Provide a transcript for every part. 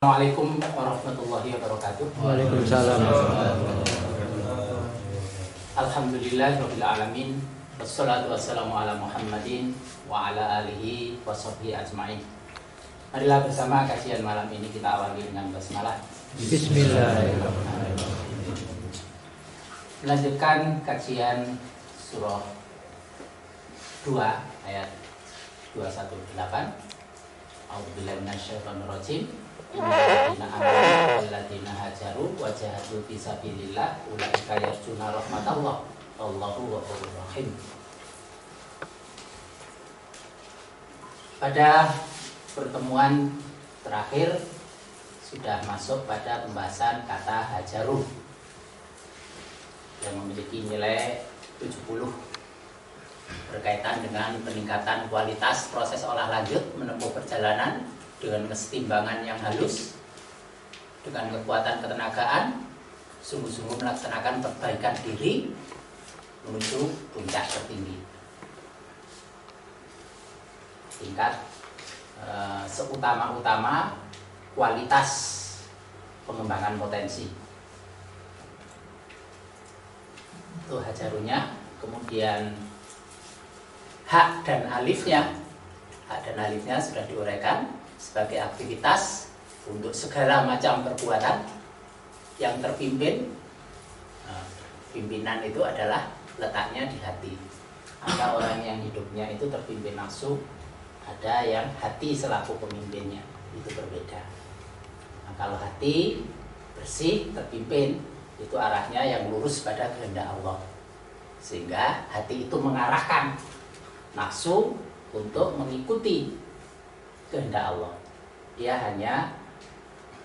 Assalamualaikum warahmatullahi wabarakatuh. Waalaikumsalam. Alhamdulillahirabbil alamin. Wassalatu wassalamu ala Muhammadin wa ala alihi washabbihi ajmain. Marilah bersama kajian malam ini kita awali dengan basmalah. Bismillahirrahmanirrahim. Melanjutkan kajian surah 2 ayat 218. A'udzubillahi minasyaitonirrajim. Innalladzina amanu walladzina hajaru wa jahadu fi sabilillah ulaika yarjuna rahmatallah wallahu ghafurur rahim. Pada pertemuan terakhir sudah masuk pada pembahasan kata hajaru yang memiliki nilai 70 berkaitan dengan peningkatan kualitas proses olah lanjut menempuh perjalanan dengan kesetimbangan yang halus, dengan kekuatan ketenagaan, sungguh-sungguh melaksanakan perbaikan diri menuju puncak tertinggi. Tingkat seutama-utama kualitas pengembangan potensi. Itu hajarunya. Kemudian hak dan alifnya sudah diuraikan sebagai aktivitas untuk segala macam perbuatan yang terpimpin. Pimpinan itu adalah letaknya di hati. Ada orang yang hidupnya itu terpimpin nafsu, ada yang hati selaku pemimpinnya, itu berbeda. Nah, kalau hati bersih, terpimpin, itu arahnya yang lurus pada kehendak Allah, sehingga hati itu mengarahkan nafsu untuk mengikuti kehendak Allah. Dia hanya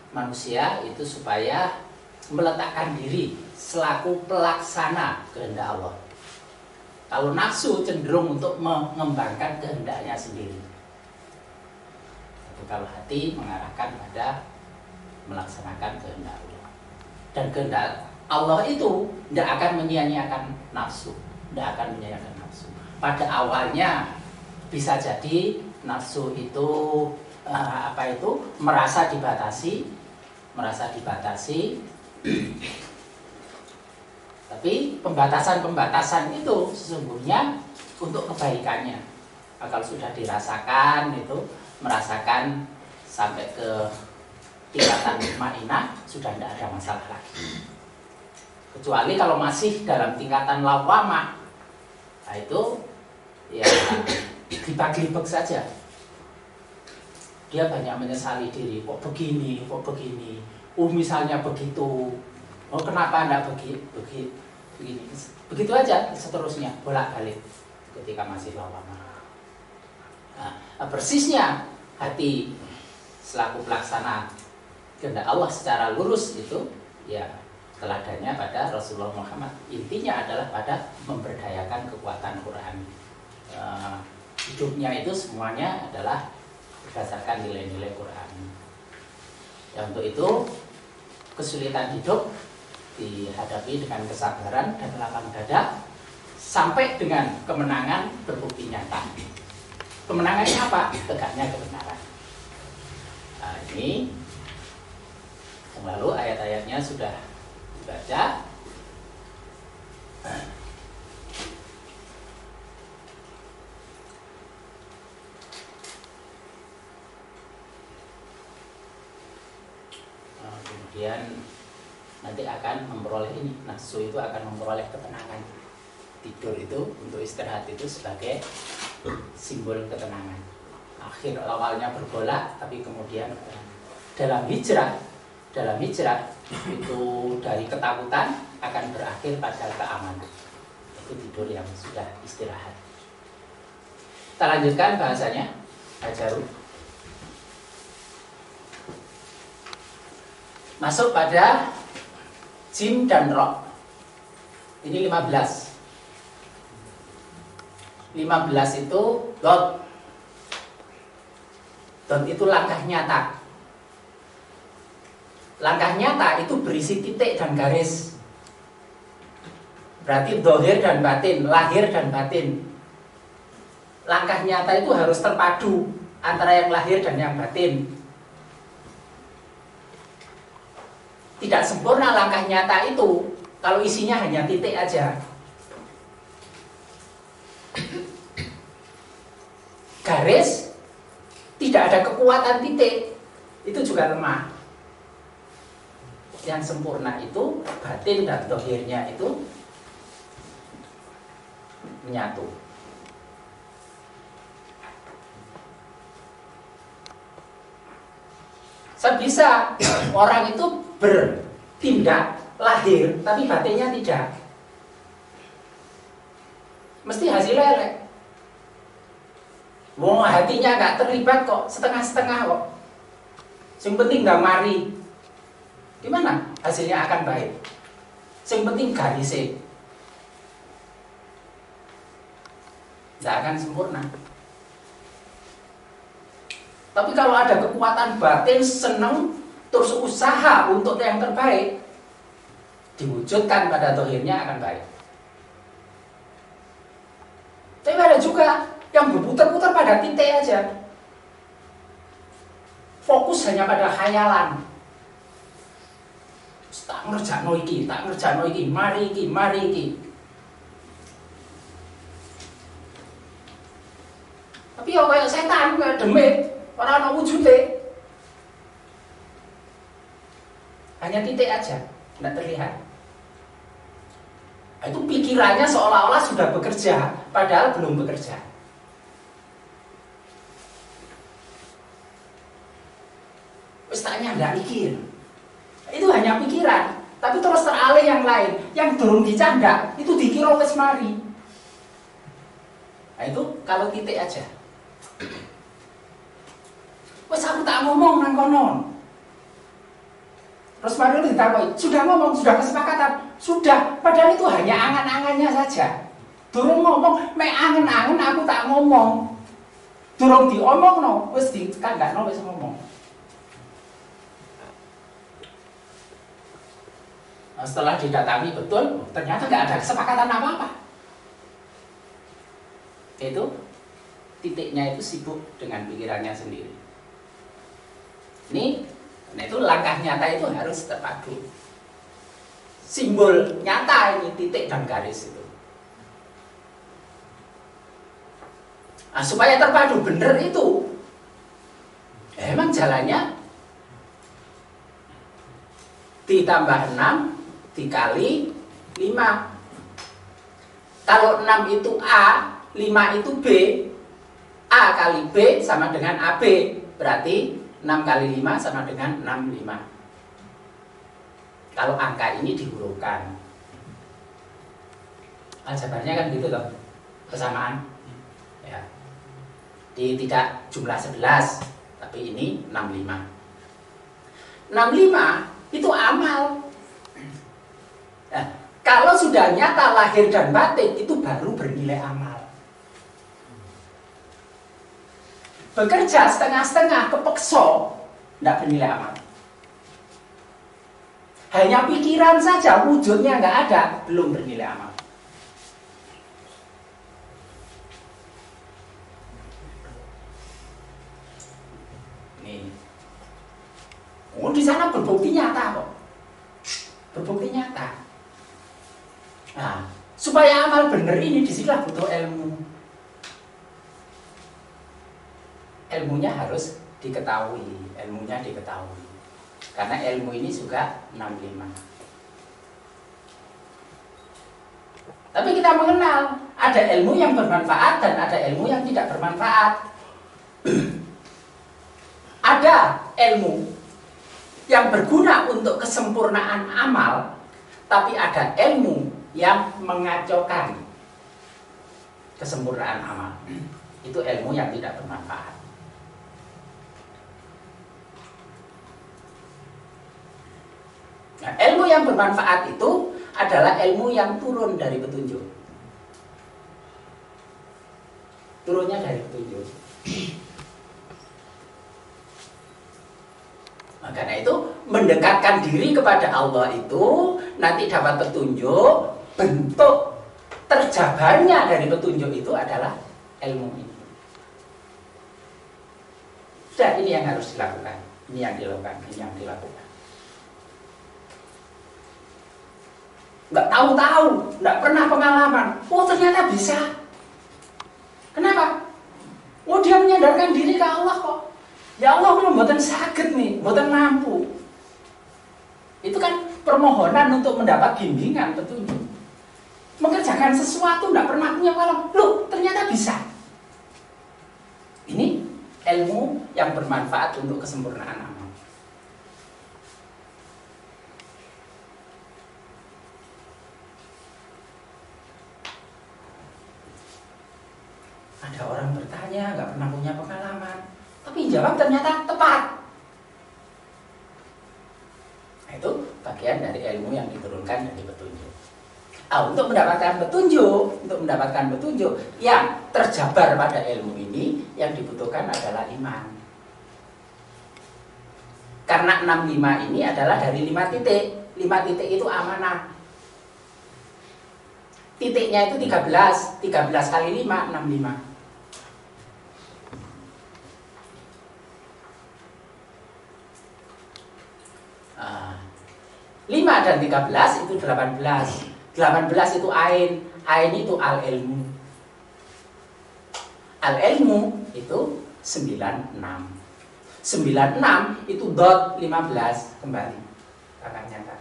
manusia itu supaya meletakkan diri selaku pelaksana kehendak Allah. Kalau nafsu cenderung untuk mengembangkan kehendaknya sendiri. Tapi kalau hati mengarahkan pada melaksanakan kehendak Allah. Dan kehendak Allah itu tidak akan menyia-nyiakan nafsu, tidak akan menyia-nyiakan nafsu. Pada awalnya bisa jadi nafsu itu merasa dibatasi, tapi pembatasan itu sesungguhnya untuk kebaikannya. Nah, kalau sudah dirasakan itu, merasakan sampai ke tingkatan ma'inah, sudah tidak ada masalah lagi. Kecuali kalau masih dalam tingkatan lawamah, nah itu ya dibag-libeg saja. Dia banyak menyesali diri, kok begini, misalnya begitu, kenapa enggak begini, begitu aja seterusnya, bolak-balik ketika masih lawamah. Nah, persisnya hati selaku pelaksana kehendak Allah secara lurus itu, ya teladannya pada Rasulullah Muhammad. Intinya adalah pada memberdayakan kekuatan Quran. Hidupnya itu semuanya adalah berdasarkan nilai-nilai Quran. Ya, untuk itu kesulitan hidup dihadapi dengan kesabaran dan lapang dada sampai dengan kemenangan berbukti nyata. Kemenangannya apa? Tegaknya kebenaran. Nah, ini yang lalu ayat-ayatnya sudah dibaca. Kemudian nanti akan memperoleh ini, nafsu itu akan memperoleh ketenangan. Tidur itu untuk istirahat itu sebagai simbol ketenangan. Akhir awalnya bergolak, tapi kemudian dalam hijrah itu dari ketakutan akan berakhir pada keamanan. Itu tidur yang sudah istirahat. Kita lanjutkan bahasanya. Hajaru. Masuk pada jim dan ro. Ini 15. 15 itu dot. Dot itu langkah nyata. Langkah nyata itu berisi titik dan garis. Berarti dohir dan batin, lahir dan batin. Langkah nyata itu harus terpadu antara yang lahir dan yang batin. tidak sempurna langkah nyata itu kalau isinya hanya titik aja. Garis tidak ada kekuatan titik, itu juga lemah. Yang sempurna itu batin dan dohirnya itu menyatu. Sebisa orang itu bertindak lahir tapi batinnya tidak, mesti hasilnya elek. Wong hatinya nggak terlibat kok, setengah-setengah kok. Yang penting nggak mari, gimana hasilnya akan baik? Yang penting garisnya, nggak akan sempurna. Tapi kalau ada kekuatan batin, seneng, terus usaha untuk yang terbaik, diwujudkan pada dohirnya akan baik. Tapi ada juga yang berputar-putar pada titik aja, fokus hanya pada khayalan. Tak ngerjakno iki, mari iki. Tapi ya kayak setan, kayak demit, ora ana wujude. Hanya titik aja, tidak terlihat. Itu pikirannya seolah-olah sudah bekerja, padahal belum bekerja. Pestanya tidak mikir, itu hanya pikiran, tapi terus teralih yang lain, yang durung dicandak, itu dikira wis mari. Nah itu kalau titik aja. Wes aku tak ngomong nang kono. Terus mari ditakoni, sudah ngomong, sudah kesepakatan, sudah. Padahal itu hanya angan-angannya saja. Durung ngomong, mek angen-angen aku tak ngomong. Durung diomongno, wis dikandakno wis ngomong. Nah, setelah didatangi betul, ternyata nggak ada kesepakatan apa-apa. Itu titiknya itu sibuk dengan pikirannya sendiri. Nah itu langkah nyata itu harus terpadu. Simbol nyata ini titik dan garis itu. Nah, supaya terpadu bener itu, emang jalannya ditambah 6 dikali 5. Kalau 6 itu A, 5 itu B, A kali B sama dengan AB. Berarti 6 kali 5 sama dengan 65. Kalau angka ini dihurufkan, aljabarnya kan gitu loh, kesamaan ya. Tidak jumlah 11, tapi ini 65. 65 itu amal. Nah, kalau sudah nyata lahir dan batin, itu baru bernilai amal. Bekerja setengah-setengah, kepeksa, tidak bernilai amal. Hanya pikiran saja, wujudnya nggak ada, belum bernilai amal. Nih, oh di sana berbukti nyata kok, berbukti nyata. Nah, supaya amal benar ini disinilah butuh ilmu. Ilmunya harus diketahui, karena ilmu ini juga 65. Tapi kita mengenal ada ilmu yang bermanfaat dan ada ilmu yang tidak bermanfaat. Ada ilmu yang berguna untuk kesempurnaan amal, tapi ada ilmu yang mengacaukan kesempurnaan amal. Itu ilmu yang tidak bermanfaat. Nah, ilmu yang bermanfaat itu adalah ilmu yang turun dari petunjuk. Turunnya dari petunjuk. Nah, karena itu mendekatkan diri kepada Allah itu nanti dapat petunjuk. Bentuk terjabarnya dari petunjuk itu adalah ilmu ini. Sudah, ini yang harus dilakukan. Ini yang dilakukan. nggak tahu-tahu, nggak pernah pengalaman. Oh ternyata bisa. Kenapa? Oh dia menyadarkan diri ke Allah kok. Ya Allah kalau mboten sakit nih, mboten mampu. Itu kan permohonan untuk mendapat bimbingan, petunjuk. Mengerjakan sesuatu nggak pernah punya pengalaman. Loh ternyata bisa. Ini ilmu yang bermanfaat untuk kesempurnaan amal. Ada orang bertanya, nggak pernah punya pengalaman, tapi jawab ternyata tepat. Nah, itu bagian dari ilmu yang diturunkan dari petunjuk. Untuk mendapatkan petunjuk yang terjabar pada ilmu ini, yang dibutuhkan adalah iman. Karena 65 ini adalah dari 5 titik. 5 titik itu amanah. Titiknya itu 13. 13 kali 5, 65. 5 dan 13 itu 18. 18 itu ain. Ain itu al-ilmu. Al-ilmu itu 96. 96 itu dot 15 kembali. Akan nyata.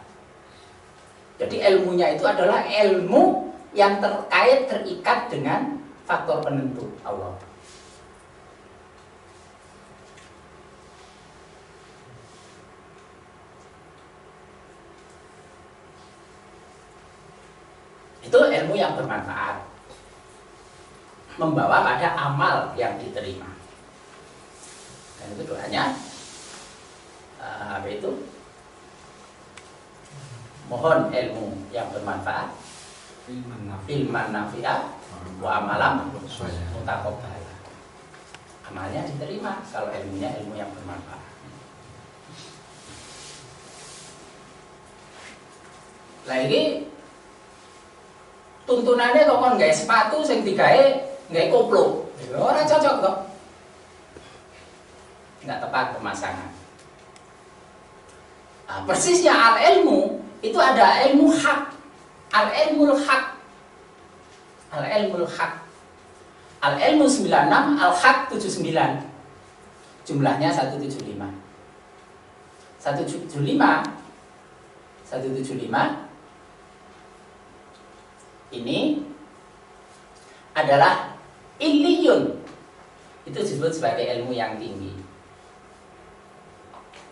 Jadi ilmunya itu adalah ilmu yang terikat dengan faktor penentu Allah. Itu ilmu yang bermanfaat, membawa pada amal yang diterima. Dan itu doanya apa itu? Mohon ilmu yang bermanfaat, ilman nafi'ah, wa amalam mutaqabbal. Amalnya diterima kalau ilmunya ilmu yang bermanfaat. Lagi tuntunannya kok kon gawe sepatu sing digawe gawe koplo. Ora cocok kok. Enggak tepat pemasangan. Persisnya al-ilmu itu ada ilmu hak. Al-ilmul hak. Al-ilmul hak. Al-ilmu 96, al-haq 79. Jumlahnya 175. 175 ini adalah illiyun. Itu disebut sebagai ilmu yang tinggi.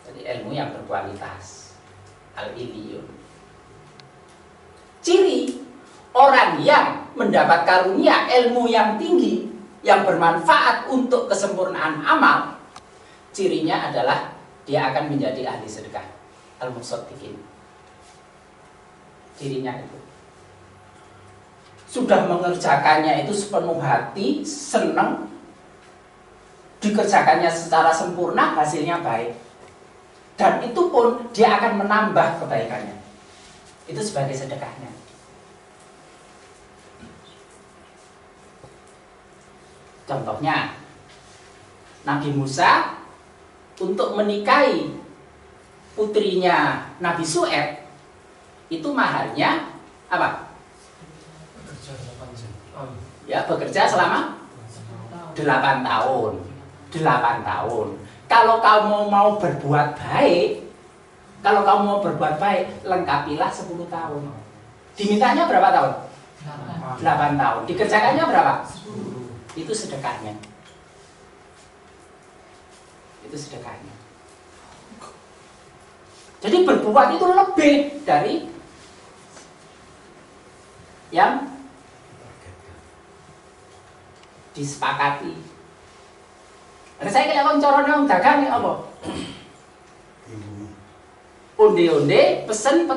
Jadi ilmu yang berkualitas. Al-illiyun. Ciri orang yang mendapat karunia ilmu yang tinggi, yang bermanfaat untuk kesempurnaan amal, cirinya adalah dia akan menjadi ahli sedekah. Al-musaddiqin. Cirinya itu. Sudah mengerjakannya itu sepenuh hati, senang, dikerjakannya secara sempurna, hasilnya baik. Dan itu pun dia akan menambah kebaikannya. Itu sebagai sedekahnya. Contohnya, Nabi Musa untuk menikahi putrinya Nabi Syuaib, itu maharnya apa? Ya, bekerja selama 8 tahun. 8 tahun. Kalau kamu mau berbuat baik, lengkapilah 10 tahun. Dimintanya berapa tahun? 8 tahun. Dikerjakannya berapa? 10. Itu sedekahnya. Jadi berbuat itu lebih dari yang disepakati. Saya kira koncorone wong dagang apa? Onde-onde pesen 40.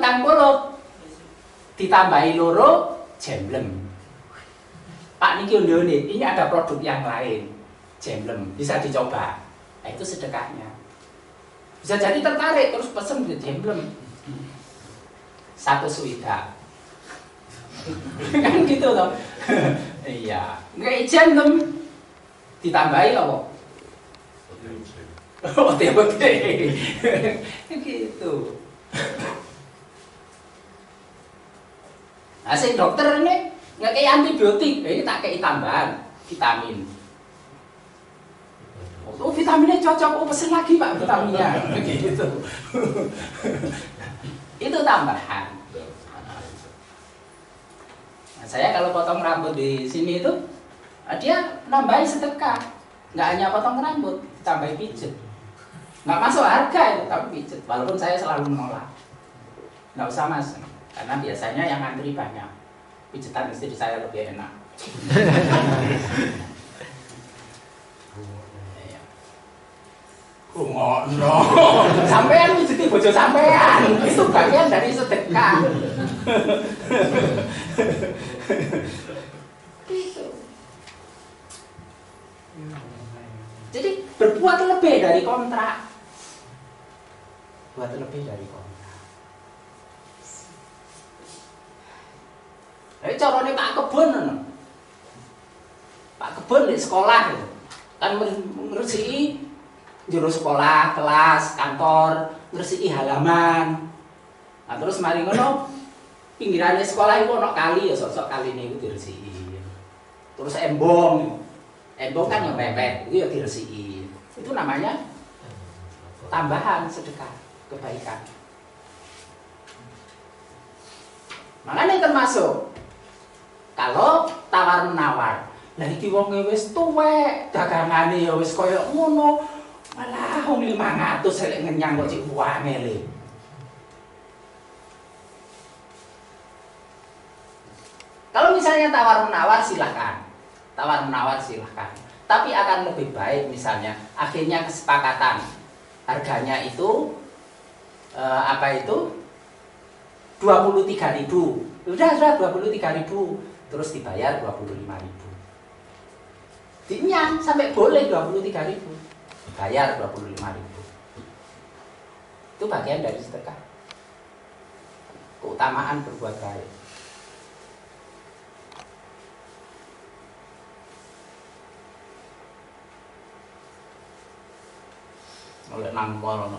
Ditambahi loro jemblem. Pak niki onde-onde, ini ada produk yang lain. Jemblem, bisa dicoba. Nah, itu sedekahnya. Bisa jadi tertarik terus pesen jemblem. 1 swidak. Kan gitu loh. Iya, nggak jemblem ditambahi apa? OTOT. Gitu. Nah, si dokter ini nggak kayak antibiotik, ini tak kayak tambahan vitamin. Oh, vitaminnya cocok, oh pesen lagi Pak vitaminnya, gitu. Itu tambahan. Nah, saya kalau potong rambut di sini itu, dia nambahin sedekah, nggak hanya potong rambut, tambahin pijet. Nggak masuk harga itu, tapi pijet. Walaupun saya selalu menolak, nggak usah mas, karena biasanya yang antri banyak. Pijetan istri saya lebih enak. Ngono. Sampean pijeti bojo sampean. Itu bagian dari sedekah. Gitu. Jadi berbuat lebih dari kontrak. Buat lebih dari kontrak. Jadi caranya Pak Kebun, Pak Kebun di sekolah kan ngeresiki juru sekolah, kelas, kantor, ngeresiki halaman. Nah terus mari ngono pinggiran sekolah itu ono kali ya sok-sok kali ini itu diresiki. Terus embong kan yang mepet itu ya diresiki. Itu namanya tambahan sedekah kebaikan. Makanya termasuk kalau tawar menawar. Lah iki wong wis tuwek, dagangane ya wis kaya ngono. Malah wong 500 elek ngenyang kok cik wangele. Kalau misalnya tawar menawar silahkan. Tawar menawar silahkan. Tapi akan lebih baik misalnya akhirnya kesepakatan. Harganya itu 23.000. Sudah 23.000, terus dibayar 25.000. Dinyang sampai boleh 23.000. Bayar 25.000. Itu bagian dari sedekah. Keutamaan berbuat baik. Oleh nang mall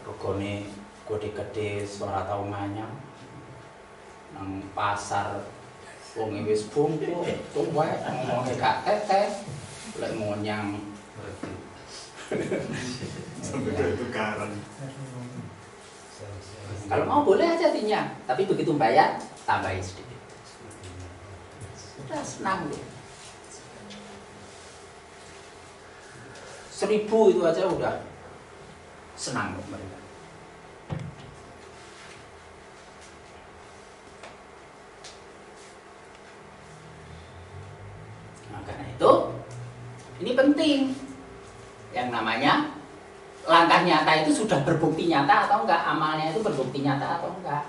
regane gede-gede ora tau nganyang. Nang pasar wong wis bungkuk, tuwek ngomongnya gak teteh, lek ngonyang sampai tukaran. Kalau mau boleh aja tinya, tapi begitu bayar tambahin sedikit. Sudah senang deh. 1.000 itu aja udah senang mereka. Nah, karena itu ini penting. Yang namanya langkah nyata itu sudah berbukti nyata atau enggak, amalnya itu berbukti nyata atau enggak.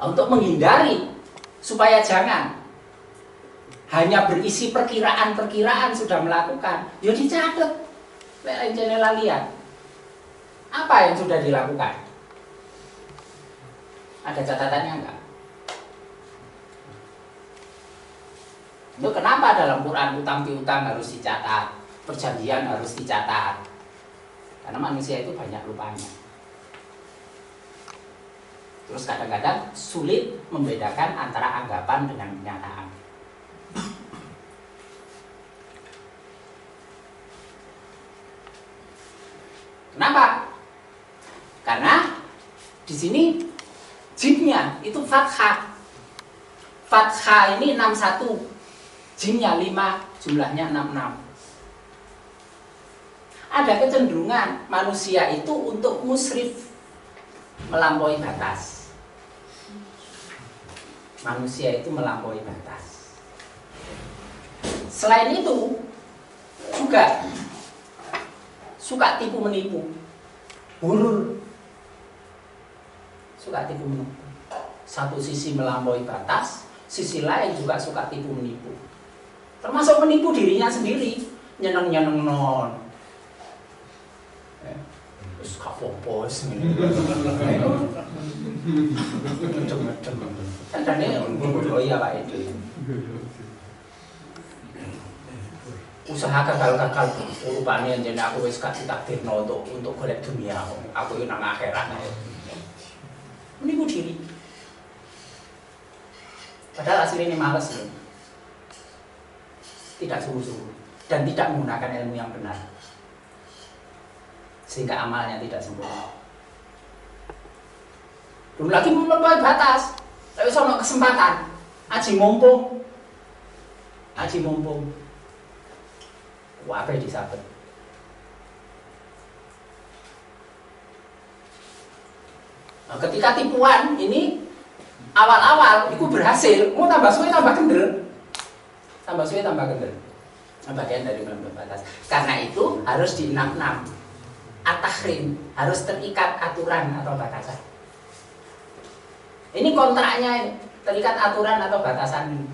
Untuk menghindari supaya jangan hanya berisi perkiraan-perkiraan sudah melakukan, ya dicatat. Lain channel lihat apa yang sudah dilakukan. Ada catatannya enggak? Itu kenapa dalam Quran utang piutang harus dicatat, perjanjian harus dicatat? Karena manusia itu banyak lupanya. Terus kadang-kadang sulit membedakan antara anggapan dengan kenyataan. Kenapa? Karena di sini jimnya itu fathah. Fathah ini 61, jimnya 5, jumlahnya 66. Ada kecenderungan manusia itu untuk musrif, melampaui batas. Manusia itu melampaui batas. Selain itu juga suka tipu menipu, hurur, suka tipu menipu. Satu sisi melampaui batas, sisi lain juga suka tipu menipu. Termasuk menipu dirinya sendiri, nyeneng-nyeneng non. Terus kapopos ini. Macam-macam. Kadang-kadang oh iya Pak itu. Usaha gagal-gagal rupanya jadi aku wis kasih takdirno untuk golek dunia aku nang akhirat. Menipu diri. Padahal asli ini males loh. Tidak sungguh-sungguh dan tidak menggunakan ilmu yang benar, sehingga amalnya tidak sempurna. Belum lagi melampaui batas. Tapi sono kesempatan, aji mumpung. Wah, apa disabet. Nah, ketika tipuan ini awal-awal itu berhasil, mau tambah suwe tambah kendel. Bagian dari melampaui batas. Karena itu harus di-6-6. At-tahrim, harus terikat aturan atau batasan. Ini kontraknya, terikat aturan atau batasan.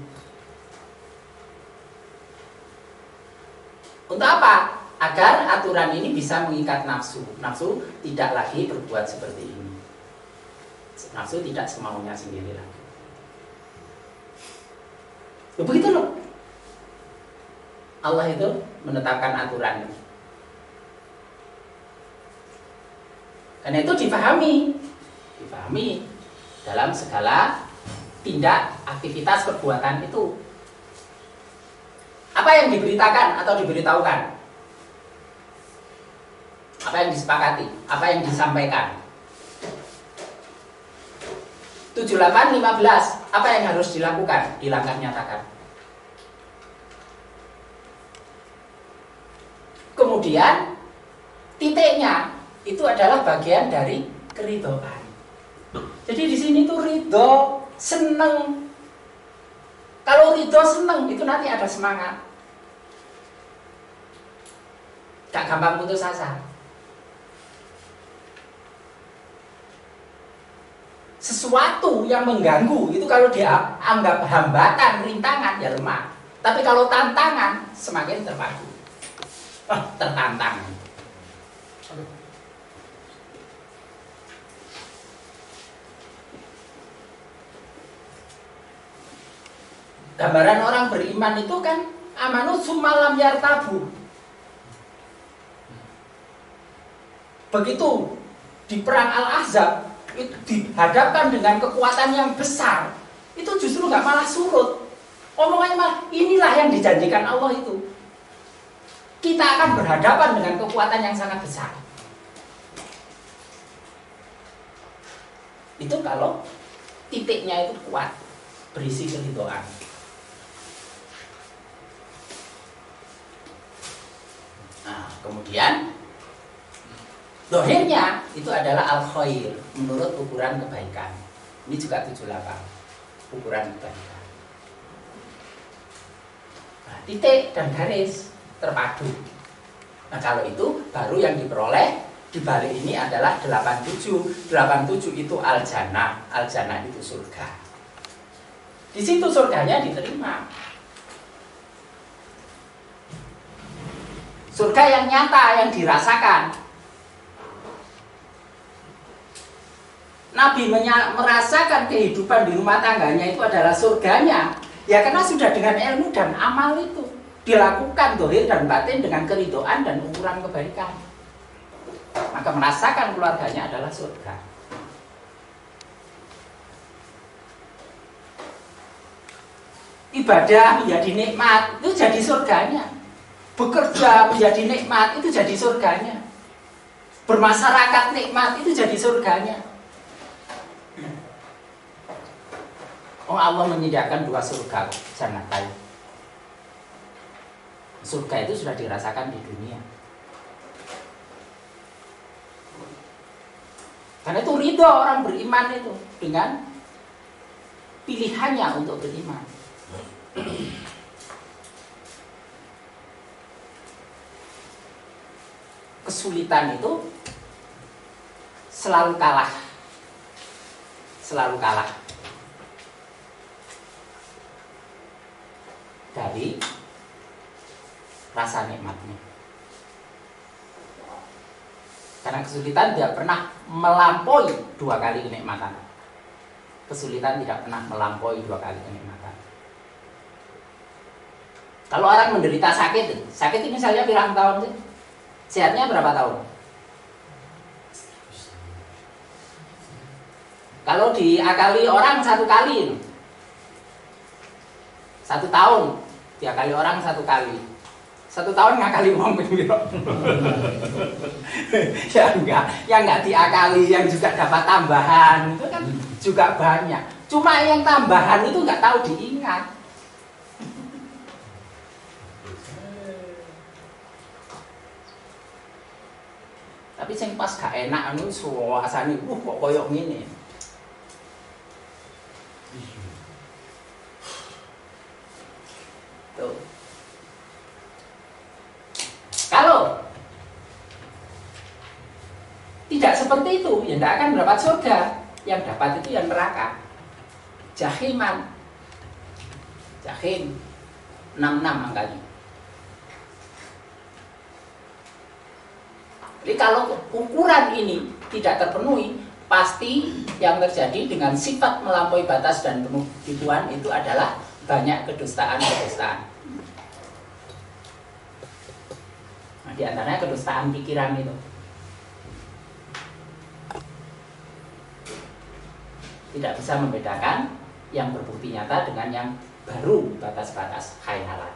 Untuk apa? Agar aturan ini bisa mengikat nafsu. Nafsu tidak lagi berbuat seperti ini. Nafsu tidak semaunya sendiri lagi. Begitu loh. Allah itu menetapkan aturan. Karena itu dipahami dalam segala tindak aktivitas perbuatan itu. Apa yang diberitakan atau diberitahukan? Apa yang disepakati? Apa yang disampaikan? 78:15. Apa yang harus dilakukan? Dilangkah nyatakan. Kemudian titiknya itu adalah bagian dari keridhaan. Jadi di sini tuh ridho, seneng. Kalau ridho seneng itu nanti ada semangat. Gak gampang putus asa. Sesuatu yang mengganggu itu kalau dia anggap hambatan, rintangan, ya lemah. Tapi kalau tantangan semakin terpadu. Tertantang. Gambaran orang beriman itu kan amanu summalam yartabu. Begitu di perang Al-Ahzab itu dihadapkan dengan kekuatan yang besar, itu justru nggak malah surut. Omongannya malah inilah yang dijanjikan Allah itu. Kita akan berhadapan dengan kekuatan yang sangat besar. Itu kalau titiknya itu kuat, berisi keridhaan. Nah, kemudian dohirnya itu adalah al-khair menurut ukuran kebaikan. Ini juga 78 ukuran kebaikan. Nah, titik dan garis terpadu. Nah, kalau itu baru yang diperoleh di balik ini adalah 87. 87 itu al-jannah. Al-jannah itu surga. Di situ surganya diterima. Surga yang nyata, yang dirasakan. Nabi merasakan kehidupan di rumah tangganya itu adalah surganya. Ya karena sudah dengan ilmu dan amal itu dilakukan dohir dan batin dengan keridhaan dan ukuran kebaikan. Maka merasakan keluarganya adalah surga. Ibadah menjadi nikmat itu jadi surganya. Bekerja menjadi nikmat itu jadi surganya. Bermasyarakat nikmat itu jadi surganya. Oh, Allah menyediakan 2 surga jannatain. Surga itu sudah dirasakan di dunia. Karena itu ridho orang beriman itu dengan pilihannya untuk beriman. Kesulitan itu selalu kalah. Selalu kalah dari rasa nikmatnya. Karena kesulitan tidak pernah melampaui 2 kali kenikmatan. Kesulitan tidak pernah melampaui 2 kali kenikmatan. Kalau orang menderita sakit itu misalnya pirang tahun sih? Sehatnya berapa tahun? Kalau diakali orang 1 kali 1 tahun diakali orang 1 kali. 1 tahun ngakali wong piro? Ya enggak diakali, yang juga dapat tambahan itu kan juga banyak. Cuma yang tambahan itu enggak tahu diingat. Tapi sing pas gak enak anu suasane kok koyo ngene. Tuh. Kalau tidak seperti itu, ya tidak akan mendapat surga. Yang dapat itu yang neraka. Jahiman. Jahim 66 angkanya. Jadi kalau ukuran ini tidak terpenuhi, pasti yang terjadi dengan sifat melampaui batas dan penuh gituan itu adalah banyak kedustaan-kedustaan. Nah, di antaranya kedustaan pikiran itu. Tidak bisa membedakan yang berbukti nyata dengan yang baru batas-batas khayalan.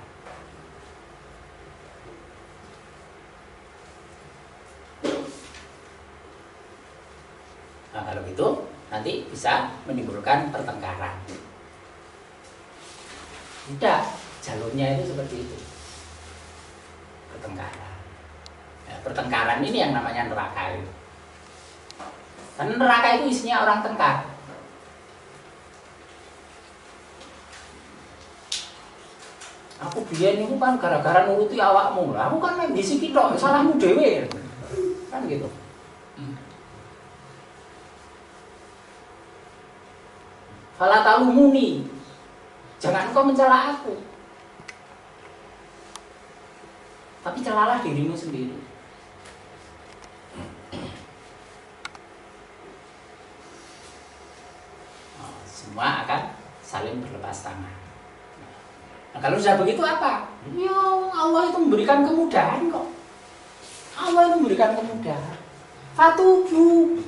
Nah, kalau gitu nanti bisa menimbulkan pertengkaran. Tidak, jalurnya itu seperti itu. Pertengkaran. Ya, pertengkaran ini yang namanya neraka itu. Karena neraka itu isinya orang tengkar. Aku biyen itu kan gara-gara nuruti awakmu. Aku kan nek ngisi kita, salahmu dhewe. Kan gitu. Fala talumuni. Jangan engkau mencela aku. Tapi celalah dirimu sendiri. Semua akan saling berlepas tangan. Nah, kalau sudah begitu apa? Ya Allah itu memberikan kemudahan kok. Allah itu memberikan kemudahan. Fatubu.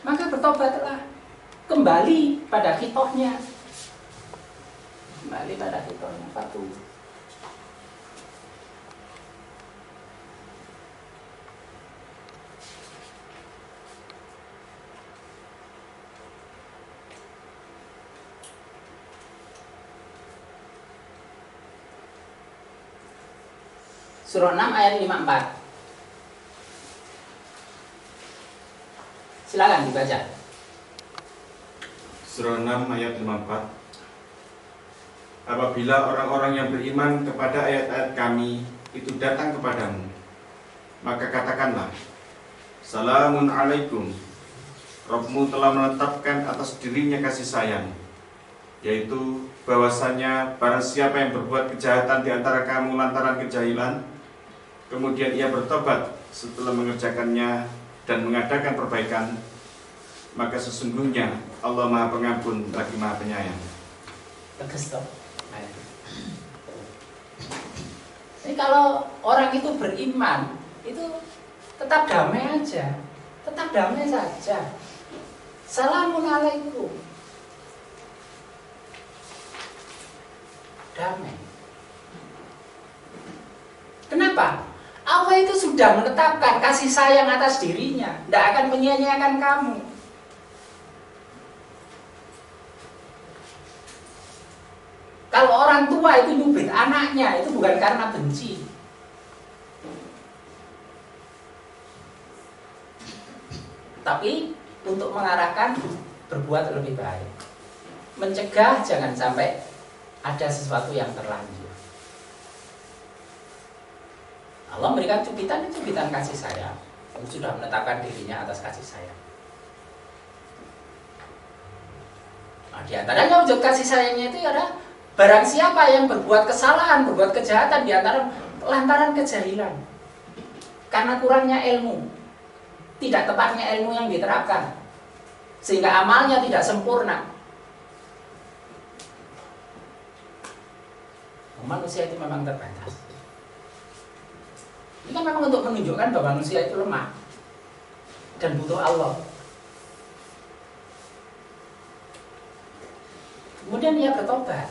Maka bertobatlah. Kembali pada hitohnya. Kembali pada hitohnya. Fatubu. Surah 6 ayat 54. Silakan dibaca. Surah 6 ayat 54. Apabila orang-orang yang beriman kepada ayat-ayat kami itu datang kepadamu, maka katakanlah, Salamun alaikum. Rabbmu telah menetapkan atas dirinya kasih sayang, yaitu bahwasanya barang siapa yang berbuat kejahatan di antara kamu lantaran kejahilan, kemudian ia bertobat setelah mengerjakannya dan mengadakan perbaikan, maka sesungguhnya Allah Maha Pengampun lagi Maha Penyayang. Tegas toh. Jadi kalau orang itu beriman, itu tetap damai aja, tetap damai saja. Salamun alaikum. Damai. Kenapa? Allah itu sudah menetapkan kasih sayang atas dirinya, tidak akan menyia-nyiakan kamu. Kalau orang tua itu nyubit anaknya, itu bukan karena benci. Tapi untuk mengarahkan berbuat lebih baik. Mencegah jangan sampai ada sesuatu yang terlanjur. Allah memberikan cubitan itu cubitan kasih sayang. Allah sudah menetapkan dirinya atas kasih sayang. Nah, di antaranya wujud kasih sayangnya itu adalah barang siapa yang berbuat kesalahan, berbuat kejahatan di antara lantaran kejahilan, karena kurangnya ilmu, tidak tepatnya ilmu yang diterapkan, sehingga amalnya tidak sempurna. Manusia itu memang terbatas. Ini kan memang untuk menunjukkan bahwa manusia itu lemah dan butuh Allah. Kemudian dia bertobat.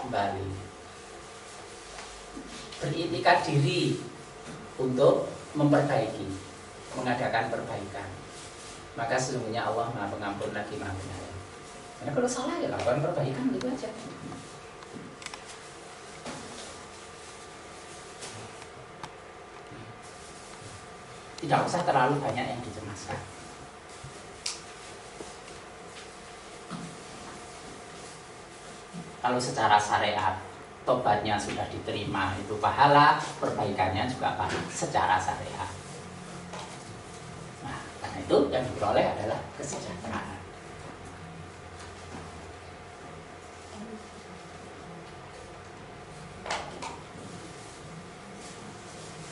kembali, beritikad diri untuk memperbaiki, mengadakan perbaikan. Maka sesungguhnya Allah Maha Pengampun lagi Maha Penyayang. Karena kalau salah ya lakukan perbaikan, gitu aja. Tidak usah terlalu banyak yang dicemaskan. Kalau secara syariat tobatnya sudah diterima, itu pahala, perbaikannya juga pahala secara syariat. Nah, karena itu yang diperoleh adalah kesejahteraan.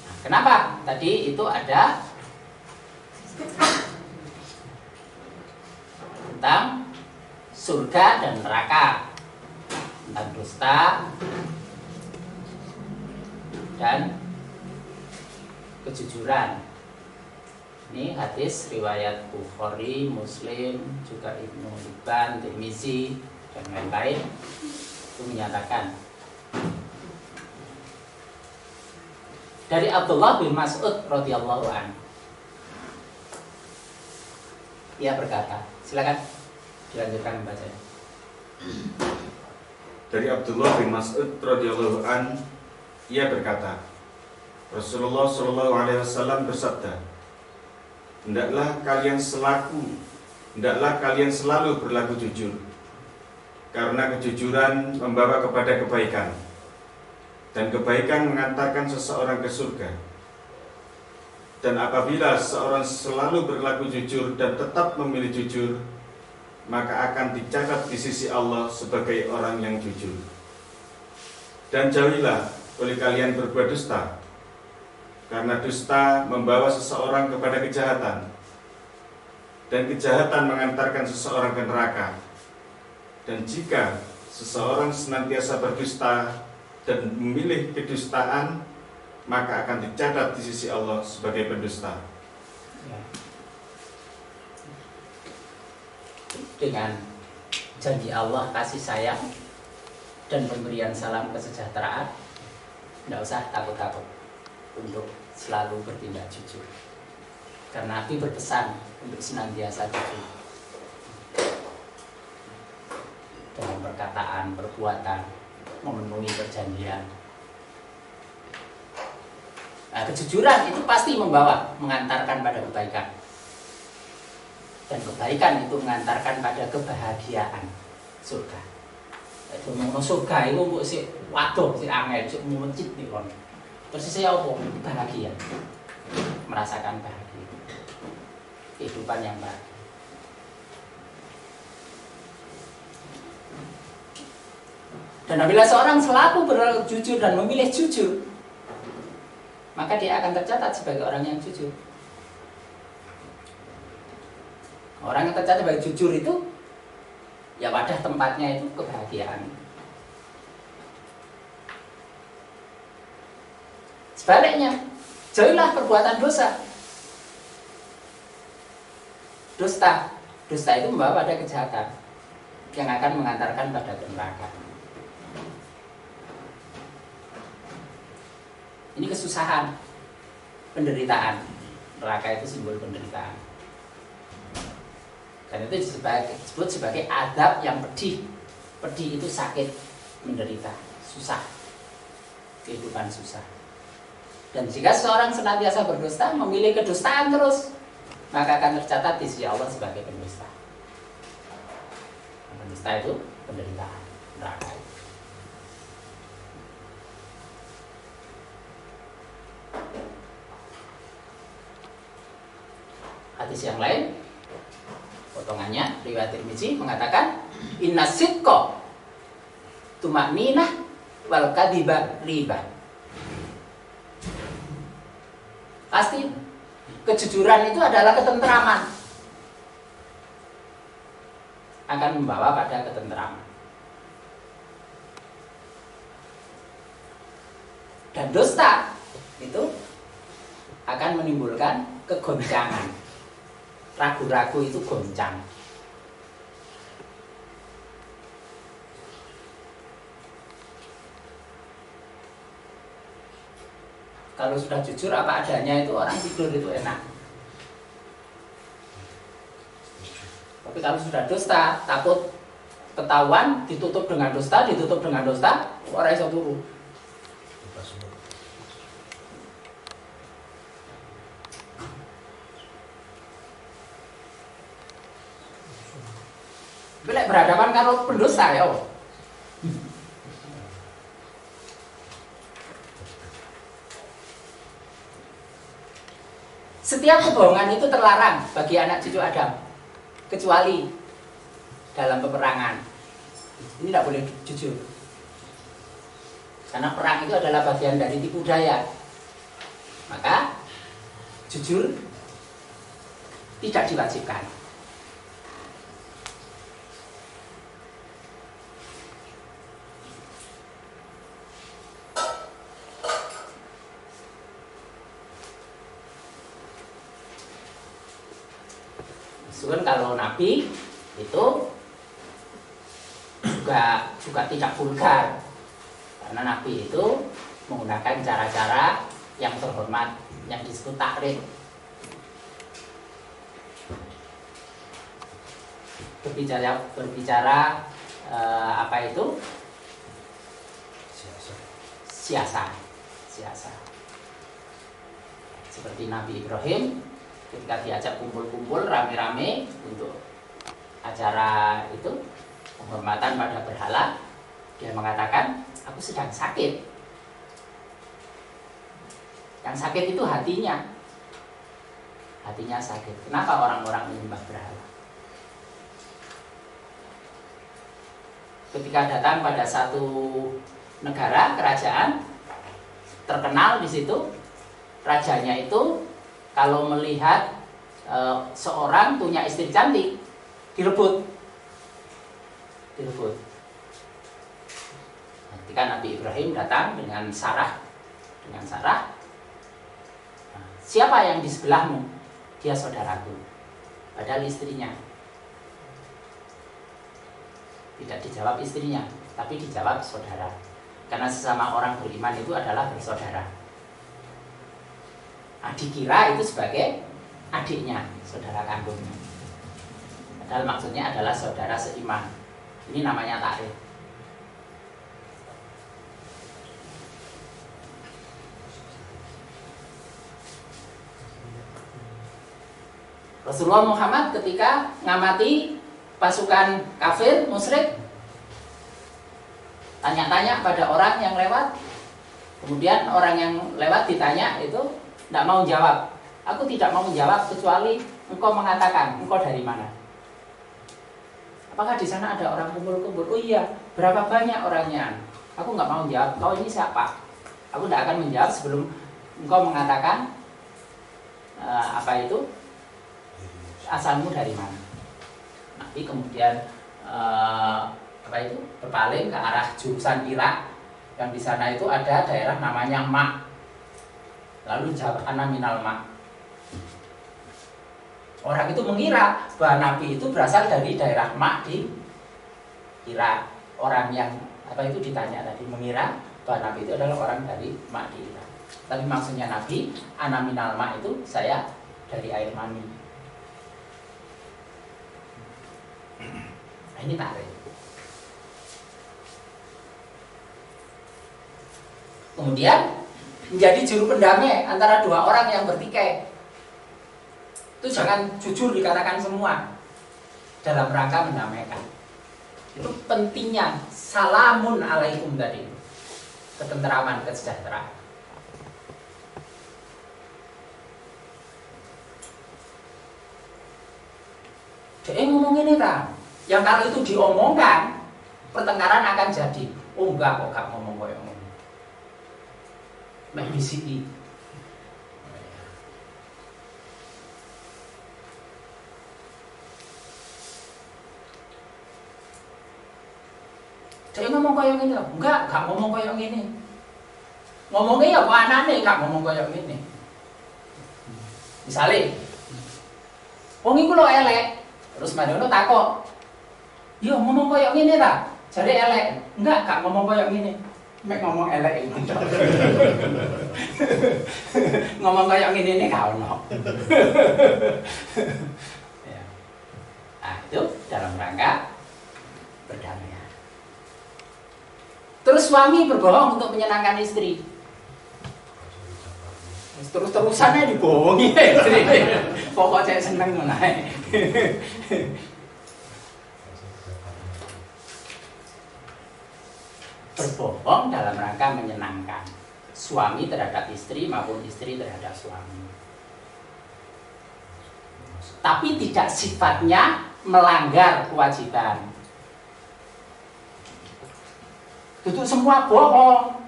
Nah, kenapa? Tadi itu ada tentang surga dan neraka, tentang dusta dan kejujuran. Ini hadis riwayat Bukhari, Muslim, juga Ibnu Hibban, Tirmizi dan lain-lain itu menyatakan dari Abdullah bin Mas'ud radhiyallahu anhu. Ia berkata, silakan dilanjutkan membacanya. Dari Abdullah bin Mas'ud radhiyallahu an, ia berkata, Rasulullah Shallallahu alaihi wasallam bersabda, hendaklah kalian selalu berlaku jujur, karena kejujuran membawa kepada kebaikan, dan kebaikan mengantarkan seseorang ke surga. Dan apabila seorang selalu berlaku jujur dan tetap memilih jujur, maka akan dicatat di sisi Allah sebagai orang yang jujur. Dan jauhilah oleh kalian berbuat dusta, karena dusta membawa seseorang kepada kejahatan, dan kejahatan mengantarkan seseorang ke neraka. Dan jika seseorang senantiasa berdusta dan memilih kedustaan, maka akan dicatat di sisi Allah sebagai pendusta. Dengan janji Allah kasih sayang dan pemberian salam kesejahteraan, tidak usah takut-takut untuk selalu bertindak jujur, karena Nabi berpesan untuk senantiasa jujur dalam perkataan, perbuatan, memenuhi perjanjian. Nah, kejujuran itu pasti mengantarkan pada kebaikan. Dan kebaikan itu mengantarkan pada kebahagiaan surga. Itu mau surga itu mbok sik waduh sik angel sik muncit nih kon. Terus saya apa? Bahagia. Merasakan bahagia. Kehidupan yang bahagia. Dan apabila seorang selalu berlaku jujur dan memilih jujur, maka dia akan tercatat sebagai orang yang jujur. Orang yang tercatat sebagai jujur itu, ya wadah tempatnya itu kebahagiaan. Sebaliknya, jauhilah perbuatan dosa. Dusta itu membawa pada kejahatan yang akan mengantarkan pada neraka. Ini kesusahan, penderitaan. Neraka itu simbol penderitaan. Dan itu disebut sebagai adab yang pedih. Pedih itu sakit, menderita, susah. Kehidupan susah. Dan jika seorang senantiasa berdusta, memilih kedustaan terus, maka akan tercatat di sisi Allah sebagai pendusta. Pendusta itu penderitaan, neraka. Hadis yang lain, potongannya riwayat Tirmizi mengatakan, inna sidqa tumakninah wal kadhiba riba. Pasti kejujuran itu adalah ketentraman, akan membawa pada ketentraman. Dan dusta itu akan menimbulkan kegoncangan. Ragu-ragu itu goncang. Kalau sudah jujur apa adanya itu orang tidur itu enak. Tapi kalau sudah dusta, takut ketahuan, ditutup dengan dusta, orang iso turu. Bila berhadapan karo pendosa ya. Setiap kebohongan itu terlarang bagi anak cucu Adam, kecuali dalam peperangan. Ini tidak boleh jujur, karena perang itu adalah bagian dari tipu daya. Maka jujur tidak diwajibkan. Meskipun kalau Nabi itu juga tidak vulgar, karena Nabi itu menggunakan cara-cara yang terhormat yang disebut takrim. Berbicara apa itu? Siasat. Seperti Nabi Ibrahim ketika diajak kumpul-kumpul rame-rame untuk acara itu penghormatan pada berhala, dia mengatakan, aku sedang sakit. Yang sakit itu hatinya sakit. Kenapa orang-orang menyembah berhala? Ketika datang pada satu negara, kerajaan terkenal di situ, rajanya itu kalau melihat seorang punya istri cantik, direbut. Ketika Nabi Ibrahim datang dengan Sarah, siapa yang di sebelahmu? Dia saudaraku. Padahal istrinya. Tidak dijawab istrinya, tapi dijawab saudara. Karena sesama orang beriman itu adalah bersaudara. Dikira itu sebagai adiknya, saudara kandungnya. Padahal maksudnya adalah saudara seiman. Ini namanya takrif. Rasulullah Muhammad ketika ngamati pasukan kafir, musyrik, tanya-tanya pada orang yang lewat. Kemudian orang yang lewat ditanya itu tidak mau jawab. Aku tidak mau menjawab kecuali engkau mengatakan, engkau dari mana? Apakah di sana ada orang kumpul-kumpul? Oh iya, berapa banyak orangnya? Aku nggak mau jawab. Kau ini siapa? Aku tidak akan menjawab sebelum engkau mengatakan apa itu? Asalmu dari mana? Nabi kemudian apa itu? Berpaling ke arah jurusan Irak. Yang di sana itu ada daerah namanya Ma. Lalu jawab ana minal Ma. Orang itu mengira bahwa Nabi itu berasal dari daerah Ma di Irak. Orang yang apa itu ditanya tadi mengira bahwa Nabi itu adalah orang dari Ma di Irak. Tapi maksudnya Nabi ana minal Ma itu saya dari air mani. Nah, ini tarik. Kemudian menjadi juru pendamai antara dua orang yang bertikai. Itu jangan jujur dikatakan semua dalam rangka mendamaikan. Itu pentingnya salamun alaikum tadi. Ketenteraman, kesejahteraan. Dia ngomong ini kan, yang kalau itu diomongkan pertengkaran akan jadi. Oh enggak kok gak ngomong kayak ngomong. Mek bisiki. Dia ngomong kayak gini, enggak ngomong kayak gini. Ngomongnya ya kok anane gak ngomong kayak gini. Misalnya, wong iku lho elek, terus madono takok. Yo ngomong kayak gini ta? Jare elek. Enggak ngomong kayak gini. Mek ngomong elek ngono. Ngomong kayak ngene gak ono. Ya. Nah, itu dalam rangka perdamaian. Terus suami berbohong untuk menyenangkan istri. Terus-terusannya dibohongi istri. Pokoknya seneng ngono ae. Berbohong dalam rangka menyenangkan suami terhadap istri maupun istri terhadap suami. Tapi tidak sifatnya melanggar kewajiban. Duduk semua bohong.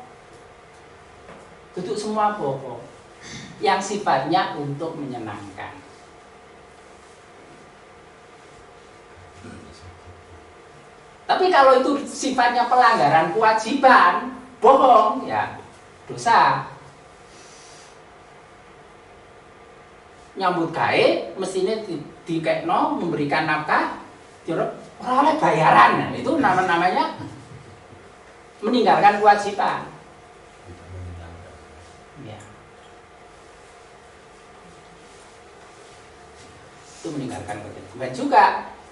Duduk semua bohong. Yang sifatnya untuk menyenangkan. Tapi kalau itu sifatnya pelanggaran kewajiban, bohong, ya dosa. Nyambut gawe mestinya dikekno memberikan nafkah, ora oleh bayaran. Nah, itu namanya meninggalkan kewajiban. Ya. Itu meninggalkan kewajiban. Dan juga